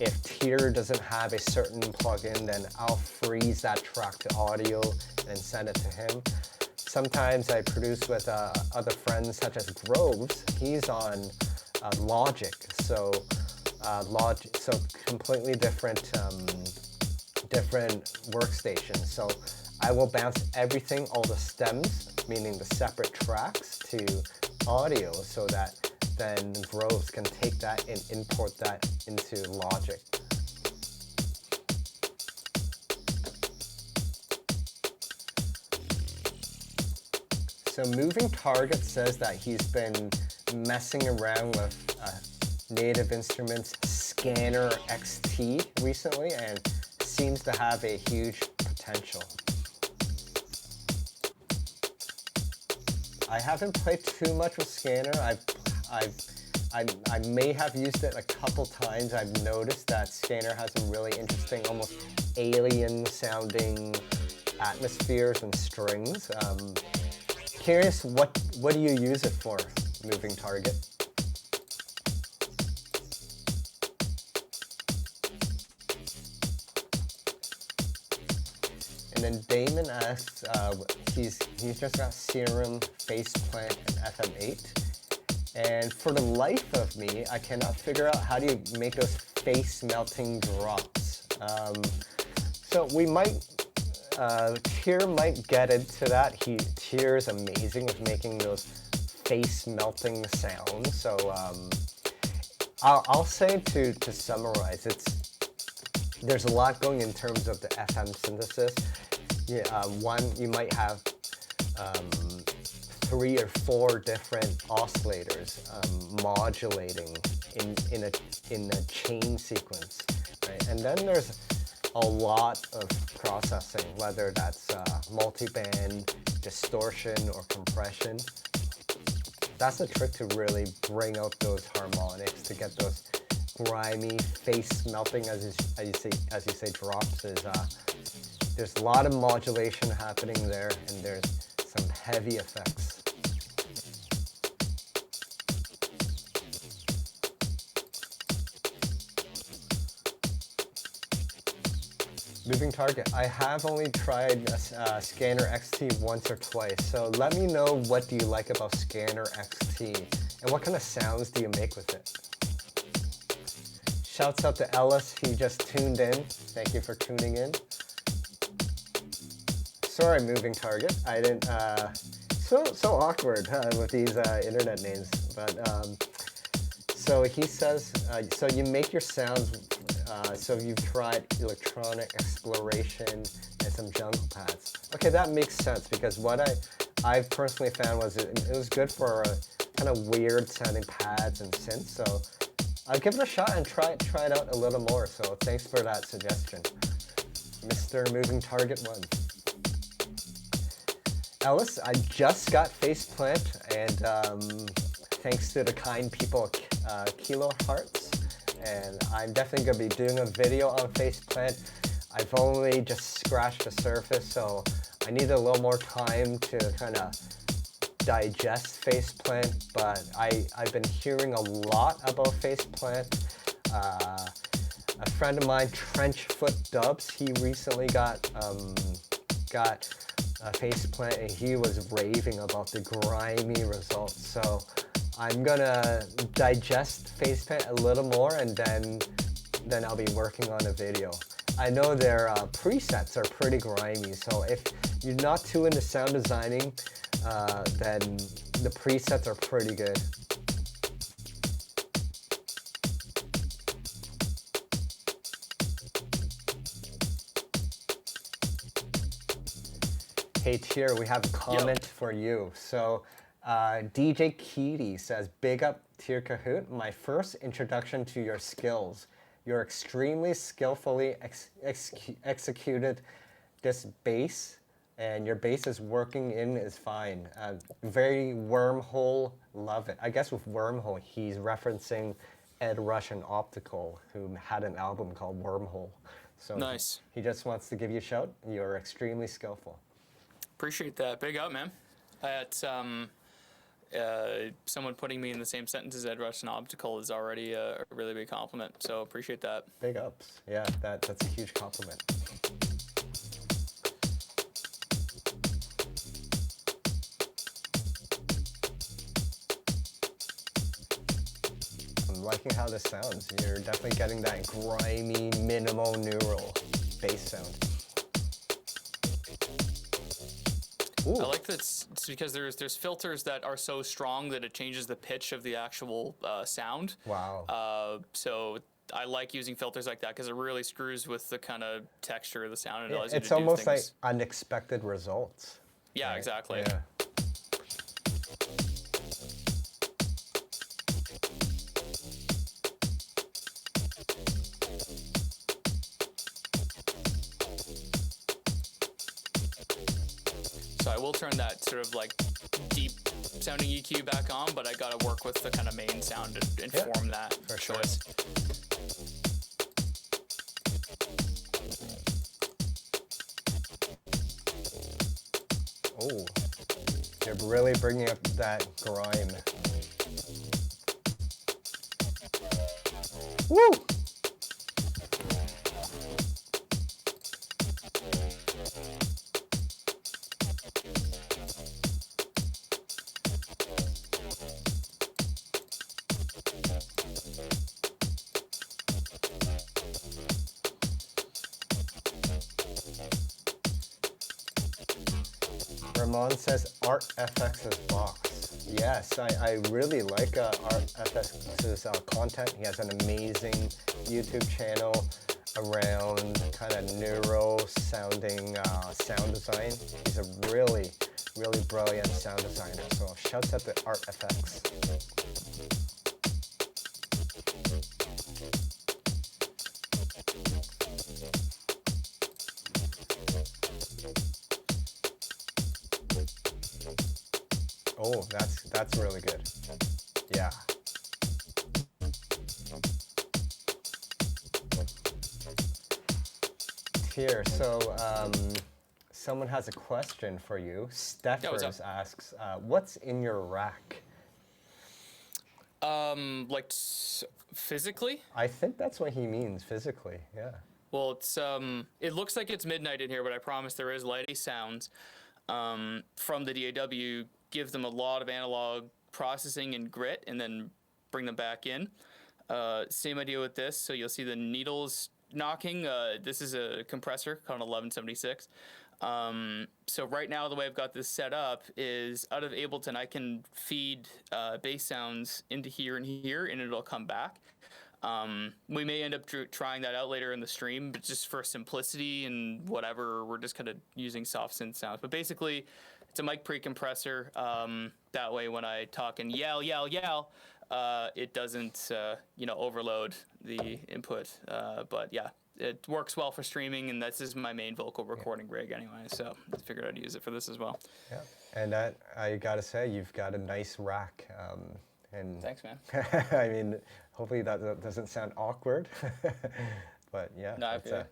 [SPEAKER 1] if Tyr doesn't have a certain plugin, then I'll freeze that track to audio and send it to him. sometimes I produce with other friends such as Groves. He's on Logic, so so completely different different workstation. So I will bounce everything, all the stems, meaning the separate tracks, to audio, so that then Groves can take that and import that into Logic. So Moving Target says that he's been messing around with Native Instruments Scanner XT recently and seems to have a huge potential. I haven't played too much with Scanner. I may have used it a couple times. I've noticed that Scanner has some really interesting, almost alien sounding atmospheres and strings. Curious, what do you use it for, Moving Target? And then Damon asks, he's just got Serum, Faceplant, and FM8. And for the life of me, I cannot figure out how do you make those face melting drops. So we might, Tyr might get into that. Tyr is amazing with making those face melting sounds. So I'll say to summarize, there's a lot going in terms of the FM synthesis. Yeah, one, you might have 3 or 4 different oscillators modulating in a chain sequence, right? And then there's a lot of processing, whether that's multiband, distortion, or compression. That's the trick to really bring out those harmonics, to get those grimy face melting, as you say, drops. There's a lot of modulation happening there, and there's some heavy effects. Moving Target. I have only tried Scanner XT once or twice, so let me know what do you like about Scanner XT, and what kind of sounds do you make with it? Shouts out to Ellis, he just tuned in. Thank you for tuning in. Sorry, Moving Target. I didn't. So awkward with these internet names. But so he says. So you make your sounds. So you've tried electronic exploration and some jungle pads. Okay, that makes sense, because what I personally found was it was good for kind of weird sounding pads and synths. So I'll give it a shot and try it out a little more. So thanks for that suggestion, Mr. Moving Target 1. Ellis, I just got Faceplant, and thanks to the kind people Kilo Hearts, and I'm definitely going to be doing a video on Faceplant. I've only just scratched the surface, so I need a little more time to kind of digest Faceplant, but I've been hearing a lot about Faceplant. A friend of mine, Trenchfoot Dubs, he recently got Faceplant, and he was raving about the grimy results. So I'm gonna digest Faceplant a little more, and then I'll be working on a video. I know their presets are pretty grimy, so if you're not too into sound designing, then the presets are pretty good. Hey Tyr, we have a comment for you. So DJ Keedy says, big up Tyr Kohout, my first introduction to your skills. You're extremely skillfully executed this bass, and your bass is working in is fine. Very Wormhole, love it. I guess with Wormhole, he's referencing Ed Rush and Optical, who had an album called Wormhole. So
[SPEAKER 2] nice.
[SPEAKER 1] He just wants to give you a shout. You're extremely skillful.
[SPEAKER 2] Appreciate that. Big up, man. Someone putting me in the same sentence as Ed Rush and Optical is already a really big compliment, so appreciate that.
[SPEAKER 1] Big ups. Yeah, that's a huge compliment. liking how this sounds. You're definitely getting that grimy, minimal neural bass sound. Ooh.
[SPEAKER 2] I like that it's because there's filters that are so strong that it changes the pitch of the actual sound.
[SPEAKER 1] Wow.
[SPEAKER 2] So I like using filters like that because it really screws with the kind of texture of the sound. And it allows you
[SPEAKER 1] It's
[SPEAKER 2] to do
[SPEAKER 1] almost like
[SPEAKER 2] things.
[SPEAKER 1] unexpected results.
[SPEAKER 2] Yeah,
[SPEAKER 1] right?
[SPEAKER 2] exactly.
[SPEAKER 1] Yeah.
[SPEAKER 2] So I will turn that sort of like deep sounding EQ back on, but I got to work with the kind of main sound to inform that choice.
[SPEAKER 1] Oh, you're really bringing up that grime. Woo! Ramon says ArtFX's box. Yes, I really like ArtFX's content. He has an amazing YouTube channel around kind of neuro sounding sound design. He's a really, really brilliant sound designer. So shouts out to ArtFX. Oh, that's really good. Yeah. Tyr, so someone has a question for you. Steffers asks, what's in your rack?
[SPEAKER 2] Like physically?
[SPEAKER 1] I think that's what he means, physically, yeah.
[SPEAKER 2] Well, it's it looks like it's midnight in here, but I promise there is lighty sounds from the DAW. Give them a lot of analog processing and grit, and then bring them back in. Same idea with this. So you'll see the needles knocking. This is a compressor called an 1176. So right now the way I've got this set up is out of Ableton I can feed bass sounds into here and here, and it'll come back. We may end up trying that out later in the stream, but just for simplicity and whatever, we're just kind of using soft synth sounds. But basically, it's a mic pre-compressor. That way, when I talk and yell, it doesn't, overload the input. But yeah, it works well for streaming, and this is my main vocal recording rig anyway. So I figured I'd use it for this as well.
[SPEAKER 1] Yeah, and that I gotta say, you've got a nice rack. And
[SPEAKER 2] thanks, man.
[SPEAKER 1] I mean, hopefully that doesn't sound awkward, but yeah,
[SPEAKER 2] No,
[SPEAKER 1] it's an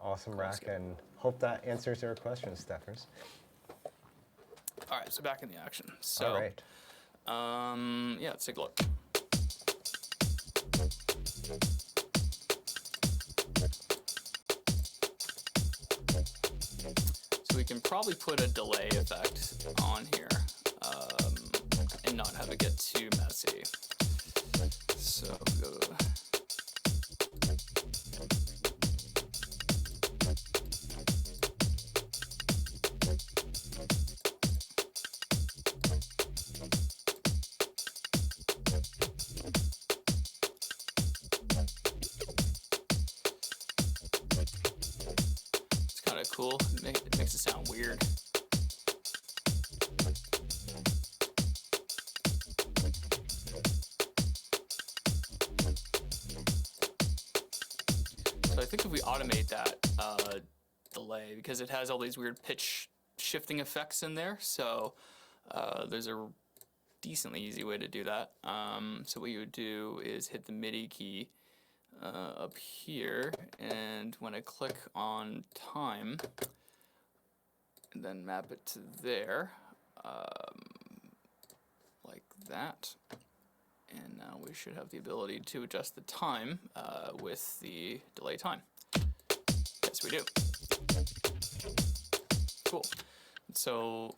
[SPEAKER 1] awesome rack, and hope that answers your questions, Steffers.
[SPEAKER 2] All right, so back in the action. So,
[SPEAKER 1] all right.
[SPEAKER 2] Yeah, let's take a look. So we can probably put a delay effect on here and not have it get too messy. So go. It's kind of cool. It makes it sound weird. So I think if we automate that delay, because it has all these weird pitch shifting effects in there, so there's a decently easy way to do that. So what you would do is hit the MIDI key up here, and when I click on time, and then map it to there, like that. And now we should have the ability to adjust the time with the delay time. Yes, we do. Cool. So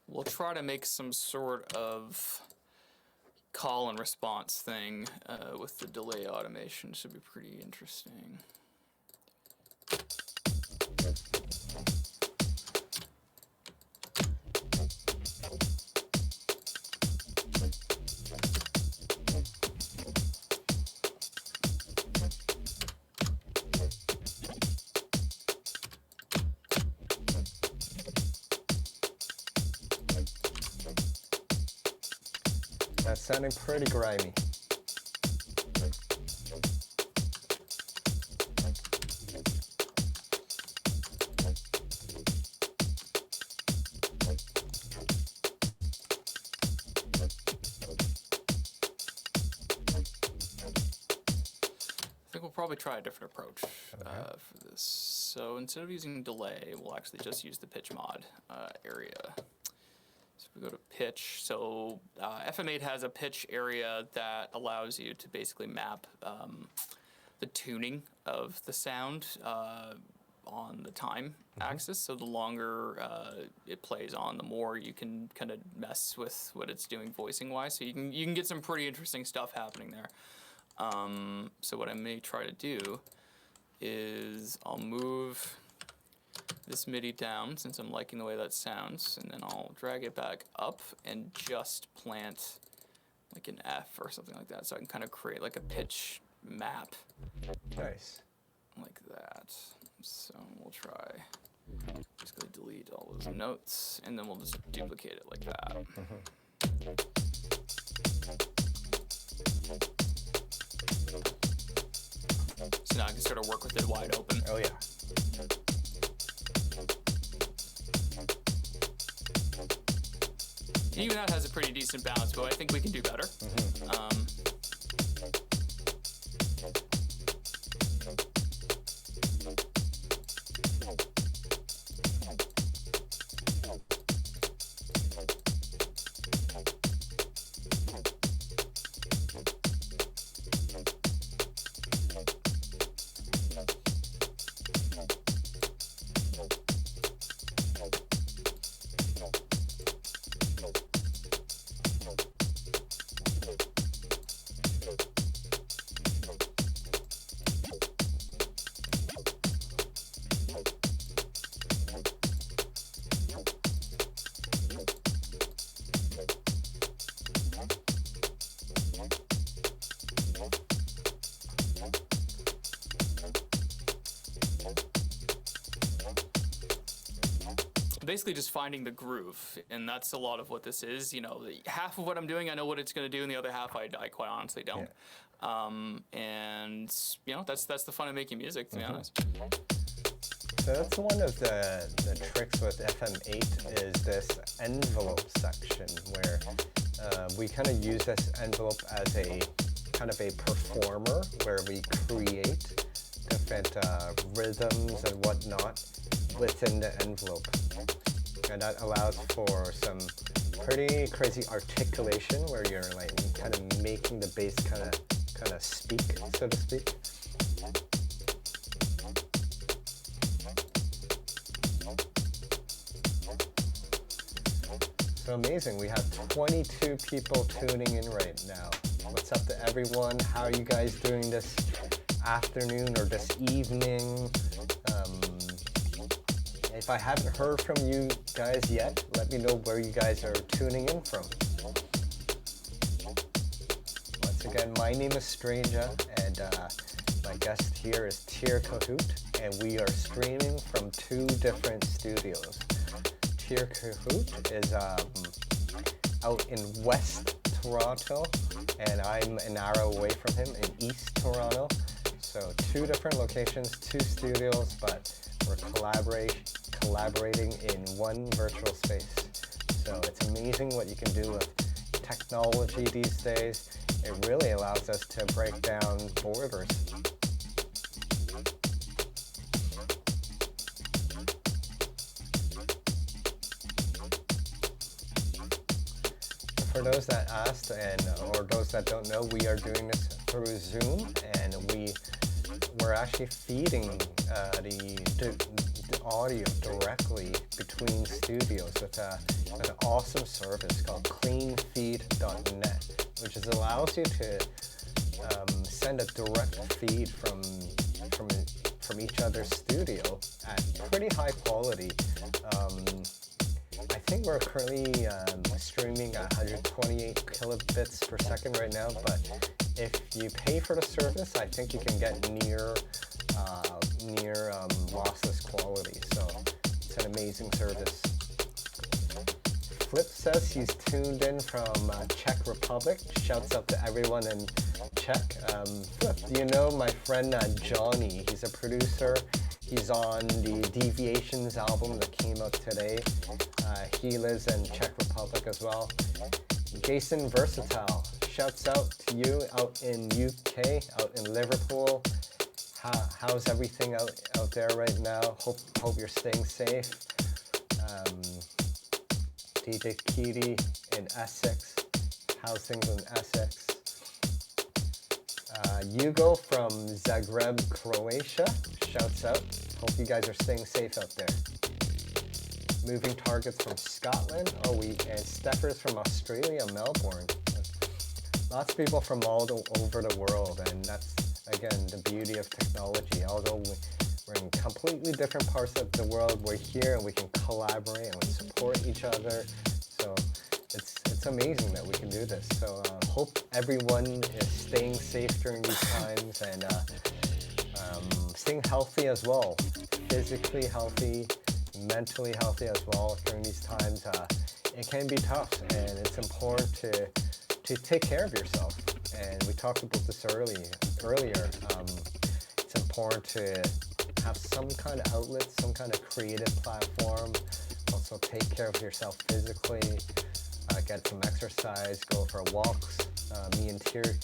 [SPEAKER 2] we'll try to make some sort of call and response thing with the delay automation should be pretty interesting.
[SPEAKER 1] That's sounding pretty grimy.
[SPEAKER 2] I think we'll probably try a different approach for this. So instead of using delay, we'll actually just use the pitch mod area. So if we go to pitch, so FM8 has a pitch area that allows you to basically map the tuning of the sound on the time axis. So the longer it plays on, the more you can kind of mess with what it's doing voicing wise. So you can get some pretty interesting stuff happening there. So what I may try to do is I'll move this MIDI down since I'm liking the way that sounds, and then I'll drag it back up and just plant like an F or something like that, so I can kind of create like a pitch map.
[SPEAKER 1] Nice.
[SPEAKER 2] Like that. So we'll try basically delete all those notes, and then we'll just duplicate it like that. So now I can sort of work with it wide open.
[SPEAKER 1] Oh yeah.
[SPEAKER 2] And even that has a pretty decent balance, but I think we can do better. Basically just finding the groove, and that's a lot of what this is. You know, half of what I'm doing, I know what it's going to do, and the other half, I quite honestly don't. Yeah. And you know, that's the fun of making music, to be honest.
[SPEAKER 1] So that's one of the tricks with FM8 is this envelope section where we kind of use this envelope as a kind of a performer where we create different rhythms and whatnot within the envelope. And that allows for some pretty crazy articulation where you're like kind of making the bass kind of speak, so to speak. So amazing, we have 22 people tuning in right now. What's up to everyone? How are you guys doing this afternoon or this evening? If I haven't heard from you guys yet, let me know where you guys are tuning in from. Once again, my name is Stranjah, and my guest here is Tyr Kohout, and we are streaming from 2 different studios. Tyr Kohout is out in West Toronto, and I'm an hour away from him in East Toronto. So 2 different locations, 2 studios, but we're collaborating in one virtual space. So it's amazing what you can do with technology these days. It really allows us to break down borders. For those that asked or those that don't know, we are doing this through Zoom, and we're actually feeding the audio directly between studios with an awesome service called cleanfeed.net, which is allows you to send a direct feed from each other's studio at pretty high quality. I think we're currently streaming at 128 kilobits per second right now, but if you pay for the service, I think you can get near lossless quality. So it's an amazing service. Flip says he's tuned in from Czech Republic. Shouts out to everyone in Czech. Flip, do you know my friend Johnny? He's a producer. He's on the Deviations album that came out today. He lives in Czech Republic as well. Jason Versatile, shouts out to you out in UK, out in Liverpool. How's everything out there right now? Hope you're staying safe. DJ Kitty in Essex. How's things in Essex? Hugo from Zagreb, Croatia. Shouts out. Hope you guys are staying safe out there. Moving Targets from Scotland. And Steffers from Australia, Melbourne. Lots of people from all over the world, and that's, again, the beauty of technology. Although we're in completely different parts of the world, we're here and we can collaborate and we support each other. So it's amazing that we can do this. So hope everyone is staying safe during these times and staying healthy as well. Physically healthy, mentally healthy as well during these times. It can be tough, and it's important to take care of yourself. And we talked about this earlier. It's important to have some kind of outlet, some kind of creative platform. Also take care of yourself physically, get some exercise, go for walks. Me and Tyr,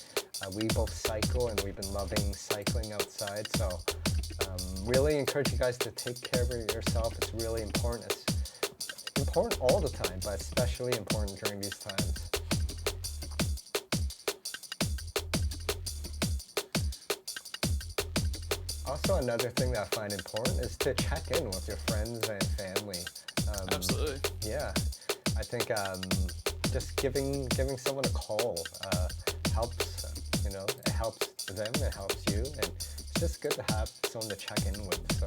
[SPEAKER 1] we both cycle, and we've been loving cycling outside. So really encourage you guys to take care of yourself. It's really important. It's important all the time, but especially important during these times. Also, another thing that I find important is to check in with your friends and family.
[SPEAKER 2] Absolutely.
[SPEAKER 1] Yeah, I think just giving someone a call helps. It helps them, it helps you, and it's just good to have someone to check in with. So.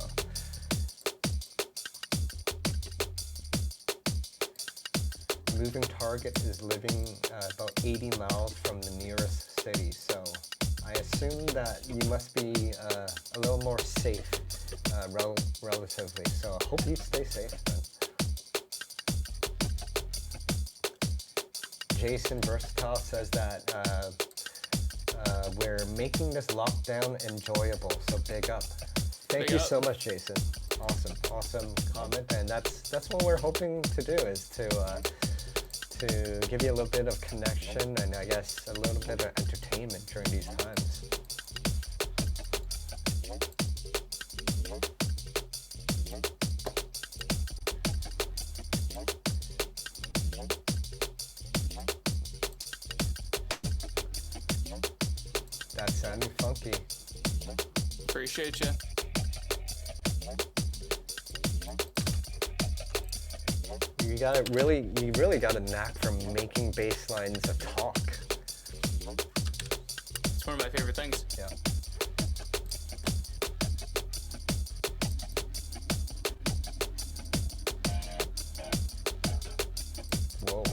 [SPEAKER 1] Moving Target is living about 80 miles from the nearest city, so I assume that you must be a little more safe, relatively. So I hope you stay safe then. Jason Versatile says that we're making this lockdown enjoyable, so big up. Thank you so much, Jason. Awesome comment, and that's what we're hoping to do, is to give you a little bit of connection and I guess a little bit of entertainment during these times. That's sounding funky.
[SPEAKER 2] Appreciate you.
[SPEAKER 1] You really got a knack for making bass lines a talk.
[SPEAKER 2] It's one of my favorite things.
[SPEAKER 1] Yeah. Whoa.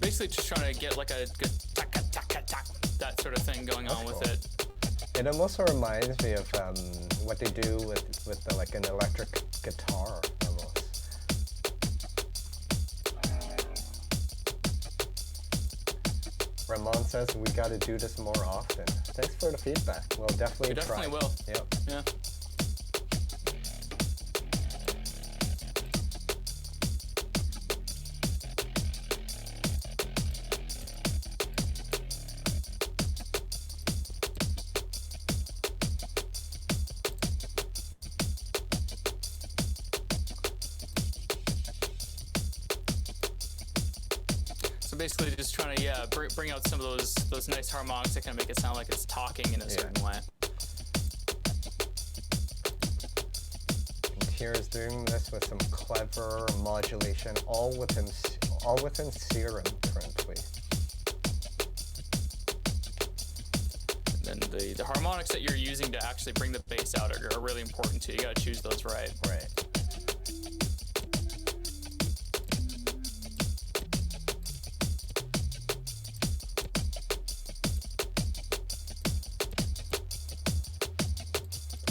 [SPEAKER 2] Basically just trying to get like a good that sort of thing going on with it.
[SPEAKER 1] It also reminds me of what they do with like an electric guitar almost. Ramon says we got to do this more often. Thanks for the feedback. We'll definitely try.
[SPEAKER 2] Definitely will.
[SPEAKER 1] Yep.
[SPEAKER 2] Yeah. So basically, just trying to bring out some of those nice harmonics that kind of make it sound like it's talking in a certain way.
[SPEAKER 1] And Tyr is doing this with some clever modulation, all within Serum currently.
[SPEAKER 2] And then the harmonics that you're using to actually bring the bass out are really important too. You got to choose those right.
[SPEAKER 1] Right.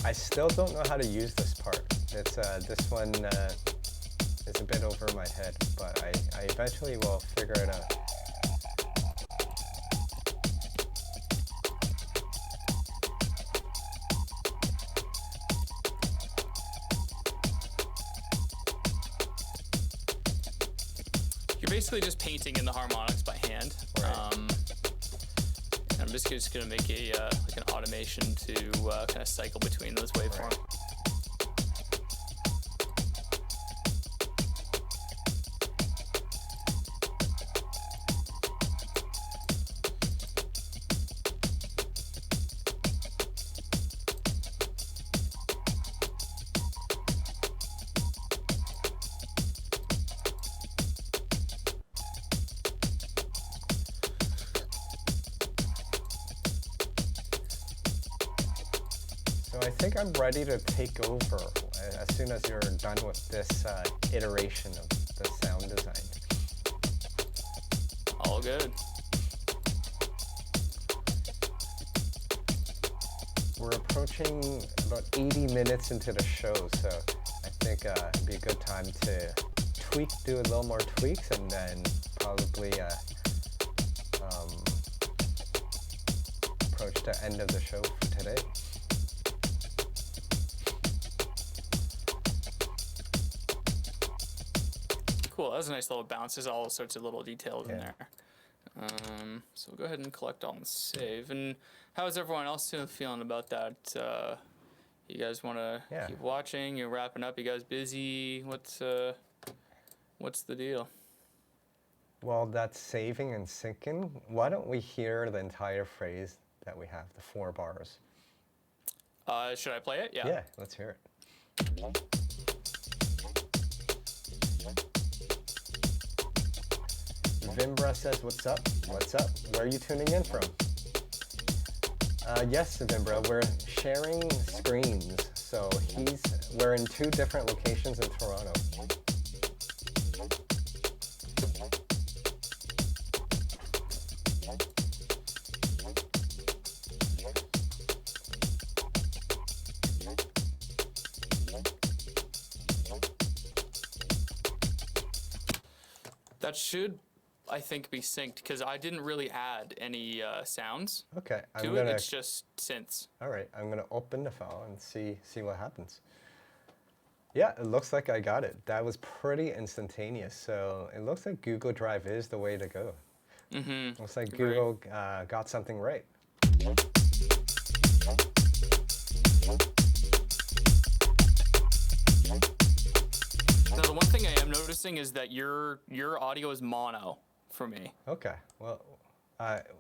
[SPEAKER 1] I still don't know how to use this part. It's this one is a bit over my head, but I eventually will figure it out.
[SPEAKER 2] You're basically just painting in the harmonics by hand.
[SPEAKER 1] Right.
[SPEAKER 2] I'm just gonna make a like an automation to kind of cycle between those waveforms.
[SPEAKER 1] Right. So I think I'm ready to take over as soon as you're done with this iteration of the sound design.
[SPEAKER 2] All good.
[SPEAKER 1] We're approaching about 80 minutes into the show, so I think it'd be a good time to do a little more tweaks, and then probably approach the end of the show for today.
[SPEAKER 2] Cool. That was a nice little bounce. There's all sorts of little details in there. So we'll go ahead and collect all and save. And how is everyone else feeling about that? You guys want to keep watching? You're wrapping up. You guys busy? What's the deal?
[SPEAKER 1] While that's saving and syncing, why don't we hear the entire phrase that we have, the 4 bars?
[SPEAKER 2] Should I play it? Yeah.
[SPEAKER 1] Yeah, let's hear it. Vimbra says, what's up? What's up? Where are you tuning in from? Yes, Vimbra, we're sharing screens. So we're in 2 different locations in Toronto.
[SPEAKER 2] That should, I think, be synced because I didn't really add any sounds.
[SPEAKER 1] Okay,
[SPEAKER 2] It's just synths.
[SPEAKER 1] All right, I'm gonna open the file and see what happens. Yeah, it looks like I got it. That was pretty instantaneous. So it looks like Google Drive is the way to go.
[SPEAKER 2] Mm-hmm.
[SPEAKER 1] Looks like Google got something right.
[SPEAKER 2] Now, the one thing I am noticing is that your audio is mono for me.
[SPEAKER 1] Okay, well,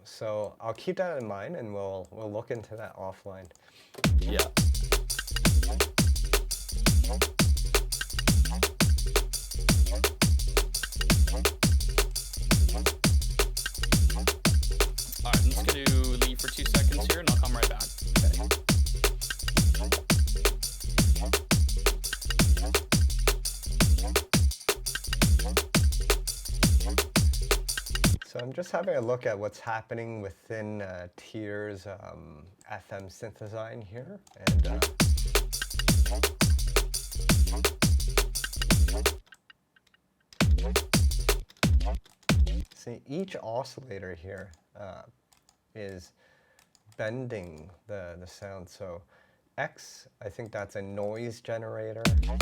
[SPEAKER 1] so I'll keep that in mind, and we'll look into that offline.
[SPEAKER 2] Yeah. All right, I'm just going to leave for 2 seconds here, and I'll come right back.
[SPEAKER 1] Okay. So I'm just having a look at what's happening within Tyr's FM synth design here, and See, each oscillator here is bending the sound. So X, I think that's a noise generator. Okay.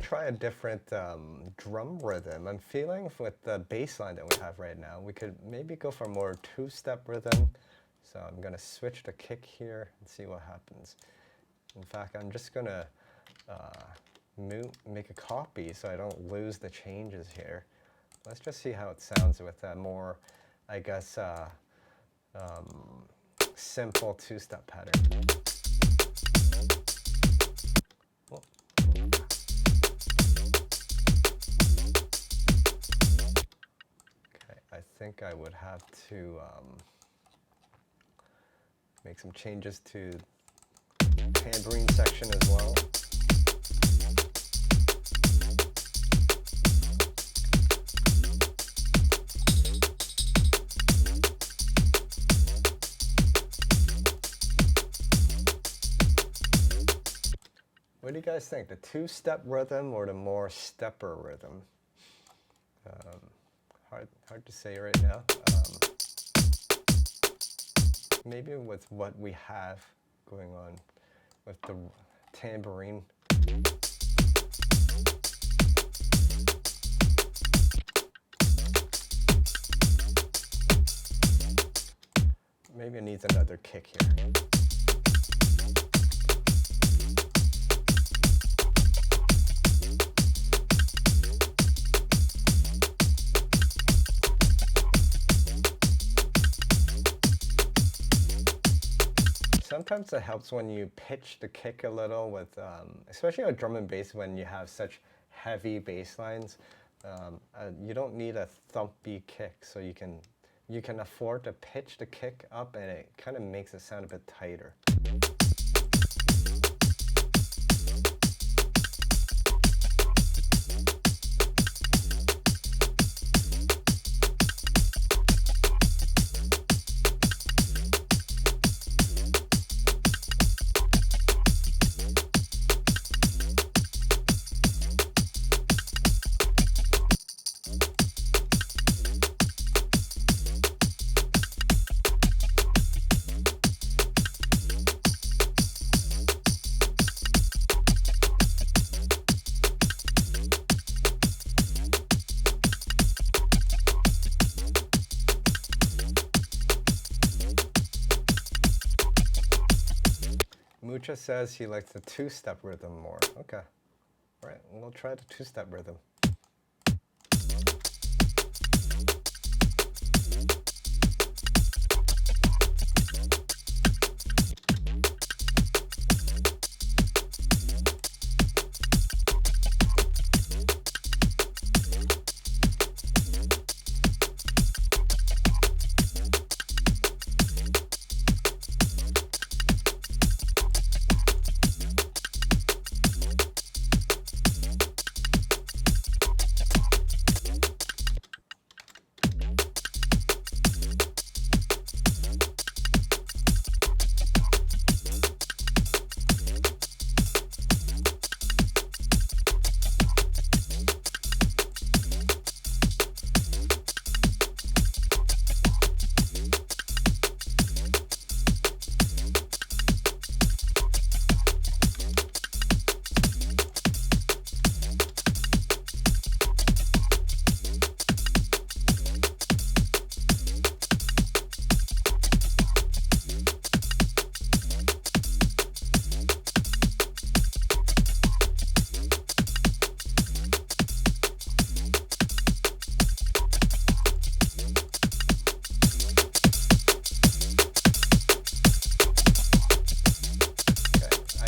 [SPEAKER 1] Try a different drum rhythm. I'm feeling with the bass line that we have right now, we could maybe go for more two-step rhythm. So I'm going to switch the kick here and see what happens. In fact, I'm just going to make a copy so I don't lose the changes here. Let's just see how it sounds with a more, I guess, simple two-step pattern. Oh. I think I would have to make some changes to tambourine section as well. What do you guys think? The two-step rhythm or the more stepper rhythm? Hard to say right now. Maybe with what we have going on with the tambourine. Maybe it needs another kick here. Sometimes it helps when you pitch the kick a little with, especially on drum and bass when you have such heavy bass lines. You don't need a thumpy kick, so you can afford to pitch the kick up, and it kind of makes it sound a bit tighter. Mucha says he likes the two-step rhythm more. Okay. All right, we'll try the two-step rhythm.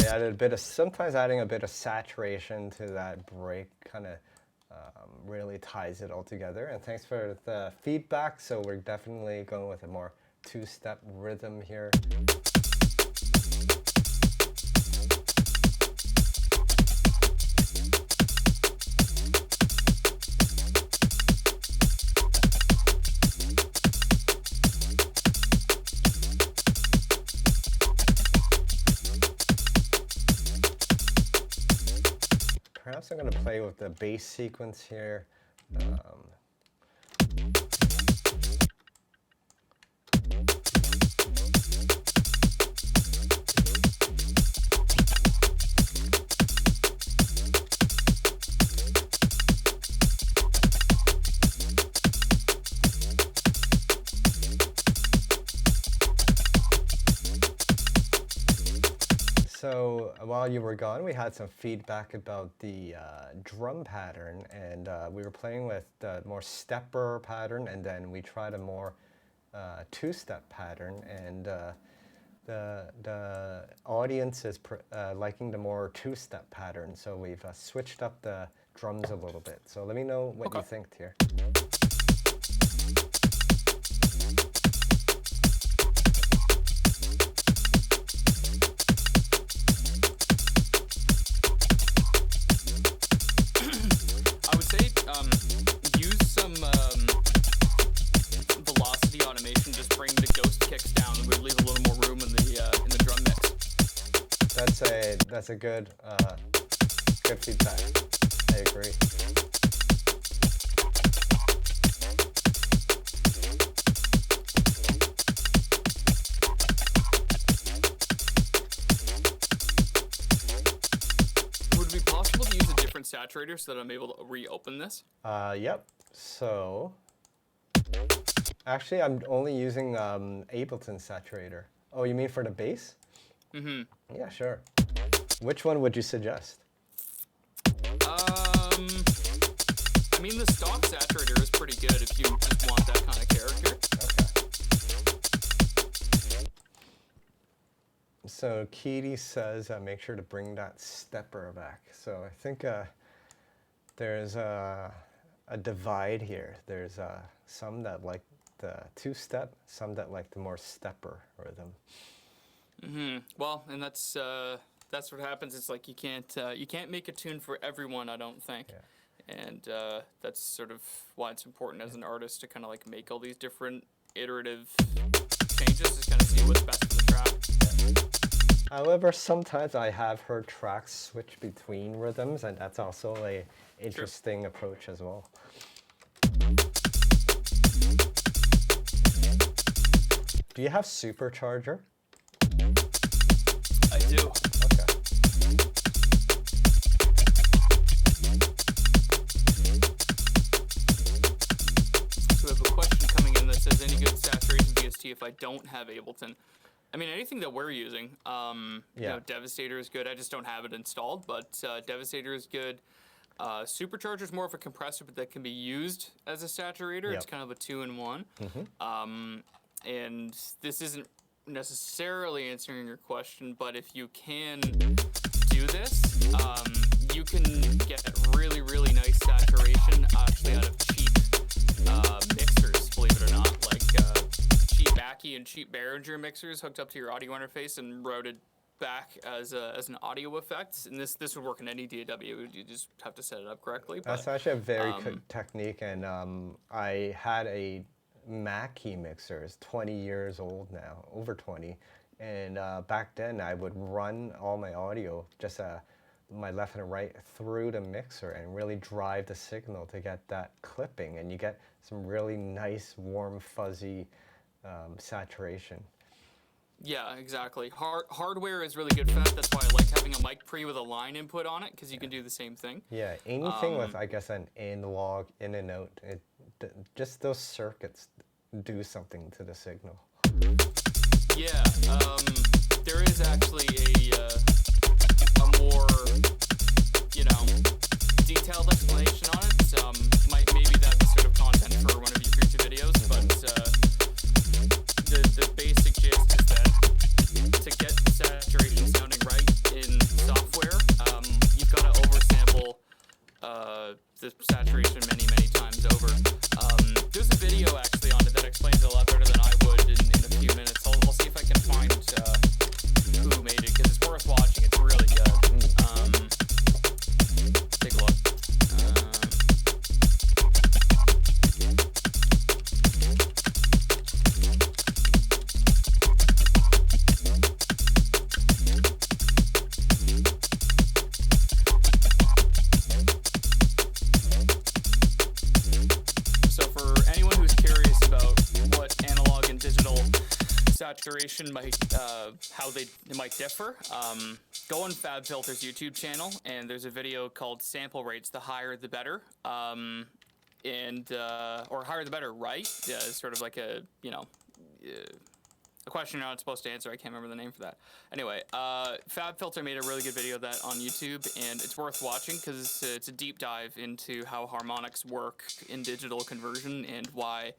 [SPEAKER 1] added a bit of, sometimes adding a bit of saturation to that break kind of really ties it all together. And thanks for the feedback. So we're definitely going with a more two-step rhythm here. Perhaps I'm going to play with the bass sequence here. So while you were gone, we had some feedback about the drum pattern, and we were playing with the more stepper pattern, and then we tried a more two-step pattern, and the audience is liking the more two-step pattern, so we've switched up the drums a little bit. So let me know what you think here. That's a good feedback. I agree.
[SPEAKER 2] Would it be possible to use a different saturator so that I'm able to reopen this?
[SPEAKER 1] Yep. So actually, I'm only using Ableton saturator. Oh, you mean for the bass?
[SPEAKER 2] Mm-hmm.
[SPEAKER 1] Yeah, sure. Which one would you suggest?
[SPEAKER 2] I mean, the stock saturator is pretty good if you just want that kind of character.
[SPEAKER 1] Okay. So Keedy says, make sure to bring that stepper back. So I think there's a divide here. There's some that like the two-step, some that like the more stepper rhythm.
[SPEAKER 2] Mm-hmm. Well, and that's what happens. It's like you can't make a tune for everyone, I don't think.
[SPEAKER 1] Yeah.
[SPEAKER 2] And that's sort of why it's important as an artist to kind of like make all these different iterative changes to kind of see what's best for the track.
[SPEAKER 1] However, sometimes I have heard tracks switch between rhythms, and that's also a interesting approach as well. Do you have Supercharger?
[SPEAKER 2] I do.
[SPEAKER 1] Okay.
[SPEAKER 2] So we have a question coming in that says, any good saturation VST if I don't have Ableton? I mean, anything that we're using. You know, Devastator is good. I just don't have it installed, but Devastator is good. Supercharger is more of a compressor, but that can be used as a saturator.
[SPEAKER 1] Yep.
[SPEAKER 2] It's kind of a two-in-one.
[SPEAKER 1] Mm-hmm.
[SPEAKER 2] And this isn't necessarily answering your question, but if you can do this, you can get really, really nice saturation actually out of cheap mixers, believe it or not, like cheap Mackie and cheap Behringer mixers hooked up to your audio interface and routed back as an audio effect. And this would work in any DAW. You just have to set it up correctly. But,
[SPEAKER 1] that's actually a very good technique, and I had a Mackie mixer. It's 20 years old now, over 20. And back then, I would run all my audio, just my left and right, through the mixer and really drive the signal to get that clipping. And you get some really nice, warm, fuzzy saturation.
[SPEAKER 2] Yeah, exactly. Hardware is really good for that. That's why I like having a mic pre with a line input on it, because you can do the same thing.
[SPEAKER 1] Yeah, anything with, I guess, an analog in and out, just those circuits do something to the signal.
[SPEAKER 2] Yeah, there is actually a more, detailed explanation on it. Maybe that's sort of content for one of your future videos, but the basic gist is that to get the saturation sounding right in mention how they might differ. Go on FabFilter's YouTube channel, and there's a video called "Sample Rates: The Higher the Better," or "Higher the Better," right? Yeah, sort of like a a question you're not supposed to answer. I can't remember the name for that. Anyway, FabFilter made a really good video of that on YouTube, and it's worth watching because it's a deep dive into how harmonics work in digital conversion and why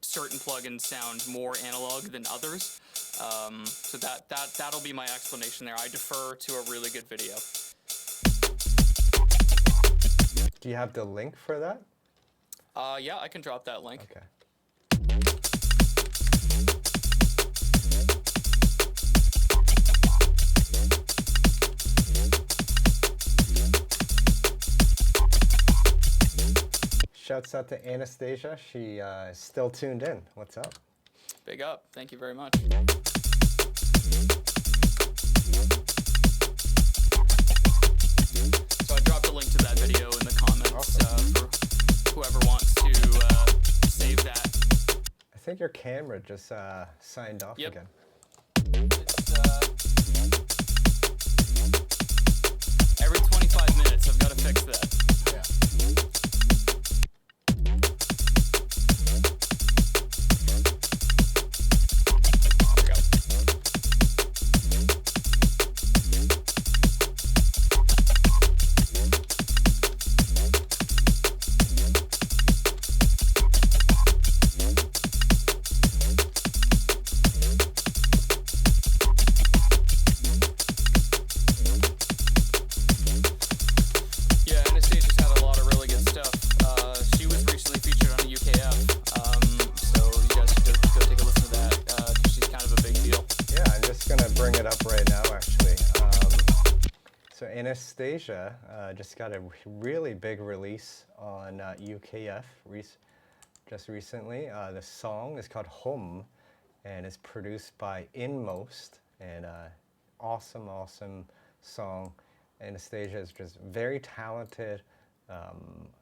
[SPEAKER 2] certain plugins sound more analog than others. So that'll be my explanation there. I defer to a really good video.
[SPEAKER 1] Do you have the link for that?
[SPEAKER 2] Yeah, I can drop that link.
[SPEAKER 1] Okay. Shouts out to Anastasia. She is still tuned in. What's up?
[SPEAKER 2] Big up. Thank you very much. So I dropped a link to that video in the comments. Awesome. For whoever wants to save that.
[SPEAKER 1] I think your camera just signed off again.
[SPEAKER 2] Every 25 minutes, I've got to fix that.
[SPEAKER 1] Yeah. Anastasia just got a really big release on UKF just recently. The song is called Home and it's produced by Inmost, and awesome song. Anastasia is just very talented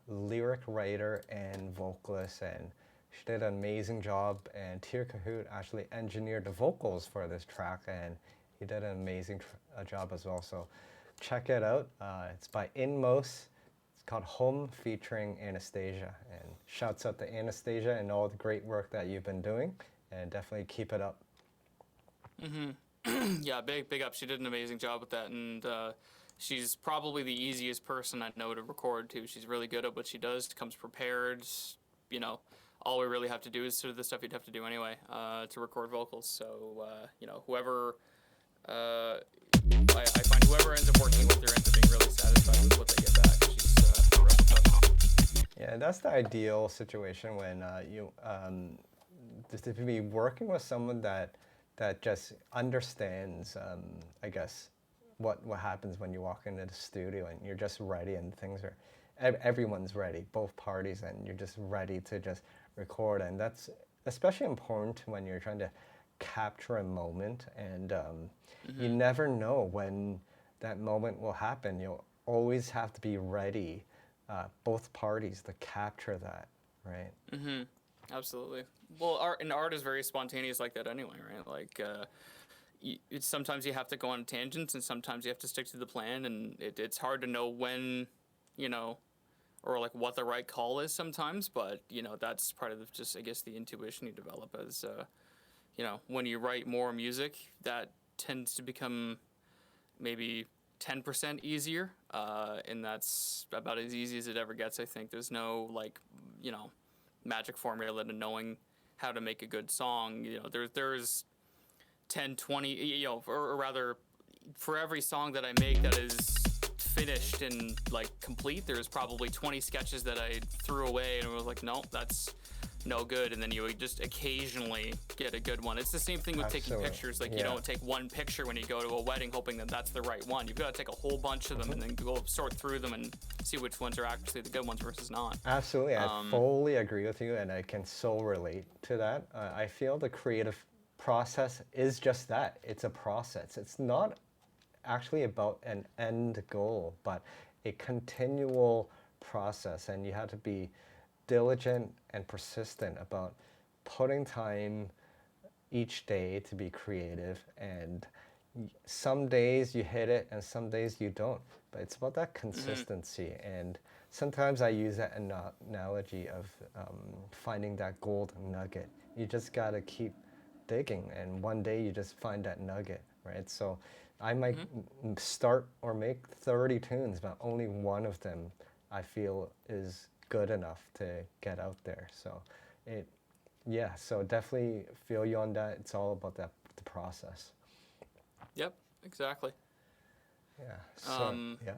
[SPEAKER 1] lyric writer and vocalist, and she did an amazing job, and Tyr Kohout actually engineered the vocals for this track, and he did an amazing job as well. So check it out. It's by Inmost. It's called Home featuring Anastasia. And shouts out to Anastasia and all the great work that you've been doing. And definitely keep it up.
[SPEAKER 2] Yeah, big up. She did an amazing job with that. And she's probably the easiest person I know to record to. She's really good at what she does. Comes prepared. You know, all we really have to do is sort of the stuff you'd have to do anyway to record vocals. So, you know, whoever... I find whoever ends up working with her ends up being really satisfied with what they get back. She's a real professional.
[SPEAKER 1] Yeah, that's the ideal situation when you just to be working with someone that just understands, I guess, what happens when you walk into the studio and you're just ready and things are, everyone's ready, both parties, and you're just ready to just record. And that's especially important when you're trying to capture a moment, and you never know when that moment will happen. You'll always have to be ready, both parties, to capture that, right?
[SPEAKER 2] Absolutely. Well, art is very spontaneous like that anyway, right? Like, it's sometimes you have to go on tangents, and sometimes you have to stick to the plan, and it's hard to know when, you know, or like what the right call is sometimes, but, you know, that's part of just, I guess, the intuition you develop as, you know, when you write more music, that tends to become maybe 10% easier, and that's about as easy as it ever gets, I think. There's no, like, you know, magic formula to knowing how to make a good song. You know, there's 10, 20, you know, or rather, for every song that I make that is finished and, like, complete, there's probably 20 sketches that I threw away and was like, no, that's no good, and then you would just occasionally get a good one. It's the same thing with taking pictures. Like, you don't take one picture when you go to a wedding hoping that that's the right one. You've got to take a whole bunch of them and then go sort through them and see which ones are actually the good ones versus not.
[SPEAKER 1] Absolutely. I fully agree with you, and I can so relate to that. I feel the creative process is just that. It's a process. It's not actually about an end goal, but a continual process, and you have to be diligent and persistent about putting time each day to be creative, and some days you hit it and some days you don't, but it's about that consistency. And sometimes I use that analogy of finding that golden nugget. You just got to keep digging, and one day you just find that nugget, right? So I might start or make 30 tunes, but only one of them I feel is good enough to get out there. So it, yeah, so definitely feel you on that. It's all about that, the process.
[SPEAKER 2] Yep, exactly.
[SPEAKER 1] Yeah. So
[SPEAKER 2] Um,
[SPEAKER 1] yeah.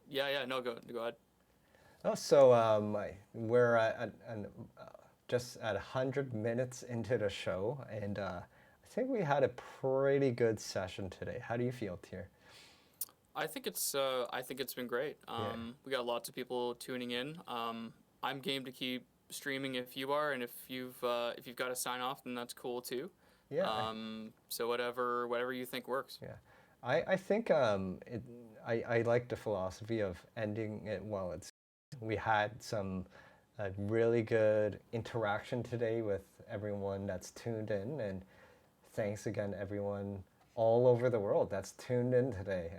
[SPEAKER 2] yeah, no, go ahead.
[SPEAKER 1] Oh, so we're just at 100 minutes into the show, and I think we had a pretty good session today. How do you feel, Tyr?
[SPEAKER 2] I think it's been great.
[SPEAKER 1] Yeah.
[SPEAKER 2] We got lots of people tuning in. I'm game to keep streaming if you are, and if you've got to sign off, then that's cool too.
[SPEAKER 1] Yeah.
[SPEAKER 2] So whatever you think works.
[SPEAKER 1] Yeah. I think I like the philosophy of ending it while it's. We had some really good interaction today with everyone that's tuned in, and thanks again, everyone all over the world that's tuned in today.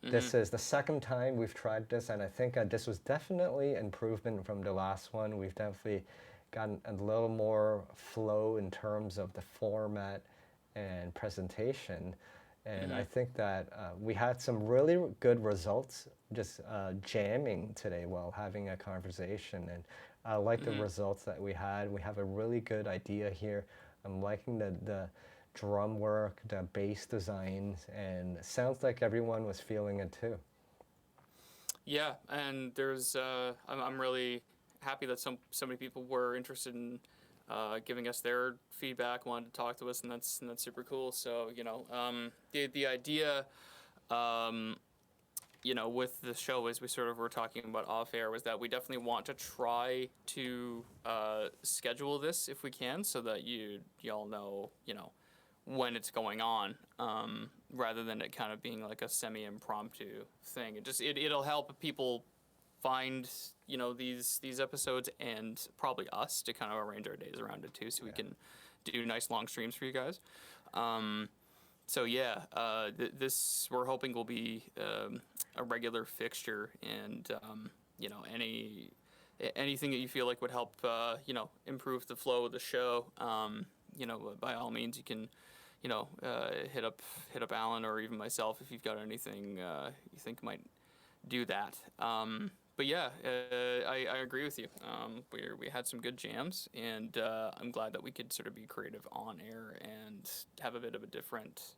[SPEAKER 1] This is the second time we've tried this, and I think this was definitely improvement from the last one. We've definitely gotten a little more flow in terms of the format and presentation. And I think that we had some really good results just jamming today while having a conversation. And I like the results that we had. We have a really good idea here. I'm liking the drum work, the bass designs, and it sounds like everyone was feeling it too.
[SPEAKER 2] Yeah, and I'm really happy that so many people were interested in giving us their feedback, wanted to talk to us, and that's super cool. So the idea, um, with the show, as we sort of were talking about off air, was that we definitely want to try to schedule this if we can, so that y'all know when it's going on, rather than it kind of being like a semi-impromptu thing. It'll help people find these episodes, and probably us to kind of arrange our days around it too, so we can do nice long streams for you guys. So yeah, this we're hoping will be a regular fixture, and anything that you feel like would help improve the flow of the show. By all means, you can hit up Alan or even myself if you've got anything you think might do that. But yeah, I agree with you. We had some good jams, and I'm glad that we could sort of be creative on air and have a bit of a different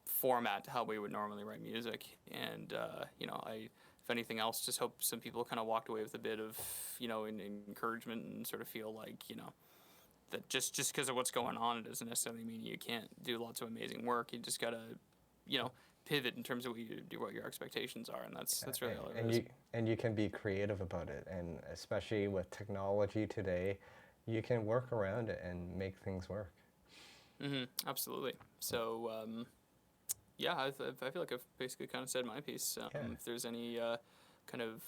[SPEAKER 2] format to how we would normally write music. And if anything else, just hope some people kind of walked away with a bit of encouragement, and sort of feel like that just because of what's going on, it doesn't necessarily mean you can't do lots of amazing work. You just gotta pivot in terms of what your expectations are, and that's really all it is.
[SPEAKER 1] And you can be creative about it, and especially with technology today, you can work around it and make things work.
[SPEAKER 2] Absolutely. So I feel like I've basically kind of said my piece. If there's any kind of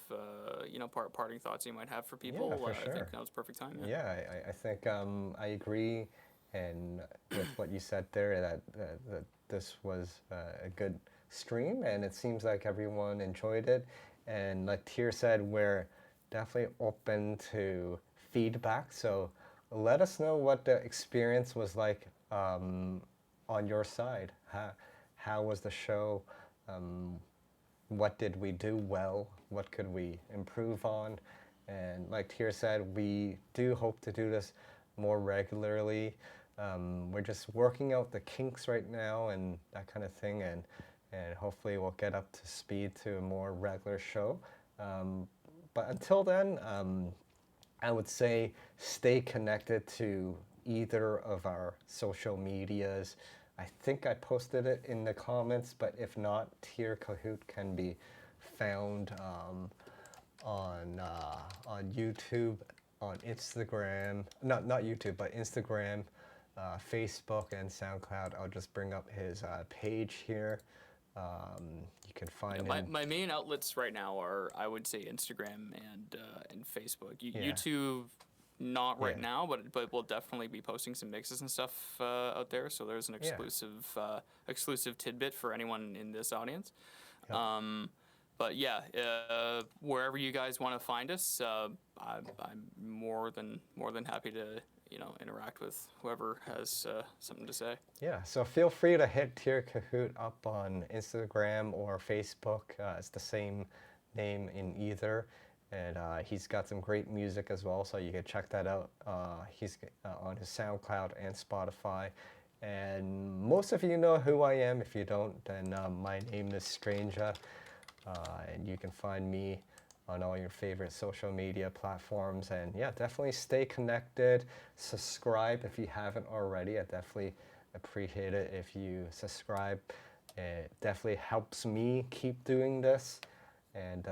[SPEAKER 2] parting thoughts you might have for people,
[SPEAKER 1] Yeah, for sure.
[SPEAKER 2] I think now's the perfect time.
[SPEAKER 1] Yeah, I think I agree, and with what you said there, that this was a good stream, and it seems like everyone enjoyed it. And like Tyr said, we're definitely open to feedback. So let us know what the experience was like on your side. How was the show? What did we do well? What could we improve on? And like Tyr said, we do hope to do this more regularly. We're just working out the kinks right now and that kind of thing, and hopefully we'll get up to speed to a more regular show. But until then, I would say stay connected to either of our social medias. I think I posted it in the comments, but if not, Tyr Kohout can be found on YouTube, on Instagram, not YouTube, but Instagram, Facebook, and SoundCloud. I'll just bring up his page here. You can find him.
[SPEAKER 2] My main outlets right now are, I would say, Instagram and Facebook. YouTube, not right
[SPEAKER 1] Yeah.
[SPEAKER 2] now, but we'll definitely be posting some mixes and stuff out there. So there's an exclusive tidbit for anyone in this audience.
[SPEAKER 1] Yep.
[SPEAKER 2] But yeah, wherever you guys want to find us, I'm more than happy to interact with whoever has something to say.
[SPEAKER 1] Yeah, so feel free to hit Tyr Kohout up on Instagram or Facebook. It's the same name in either. And he's got some great music as well, so you can check that out. He's on his SoundCloud and Spotify. And most of you know who I am. If you don't, then my name is Stranjah. And you can find me on all your favorite social media platforms. And yeah, definitely stay connected. Subscribe if you haven't already. I definitely appreciate it if you subscribe. It definitely helps me keep doing this. And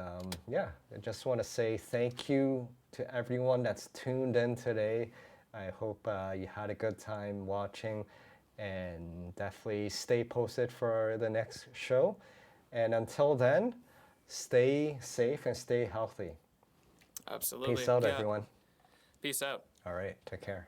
[SPEAKER 1] yeah, I just want to say thank you to everyone that's tuned in today. I hope you had a good time watching, and definitely stay posted for the next show. And until then, stay safe and stay healthy.
[SPEAKER 2] Absolutely.
[SPEAKER 1] Peace out,
[SPEAKER 2] Yeah.
[SPEAKER 1] everyone.
[SPEAKER 2] Peace out.
[SPEAKER 1] All right, take care.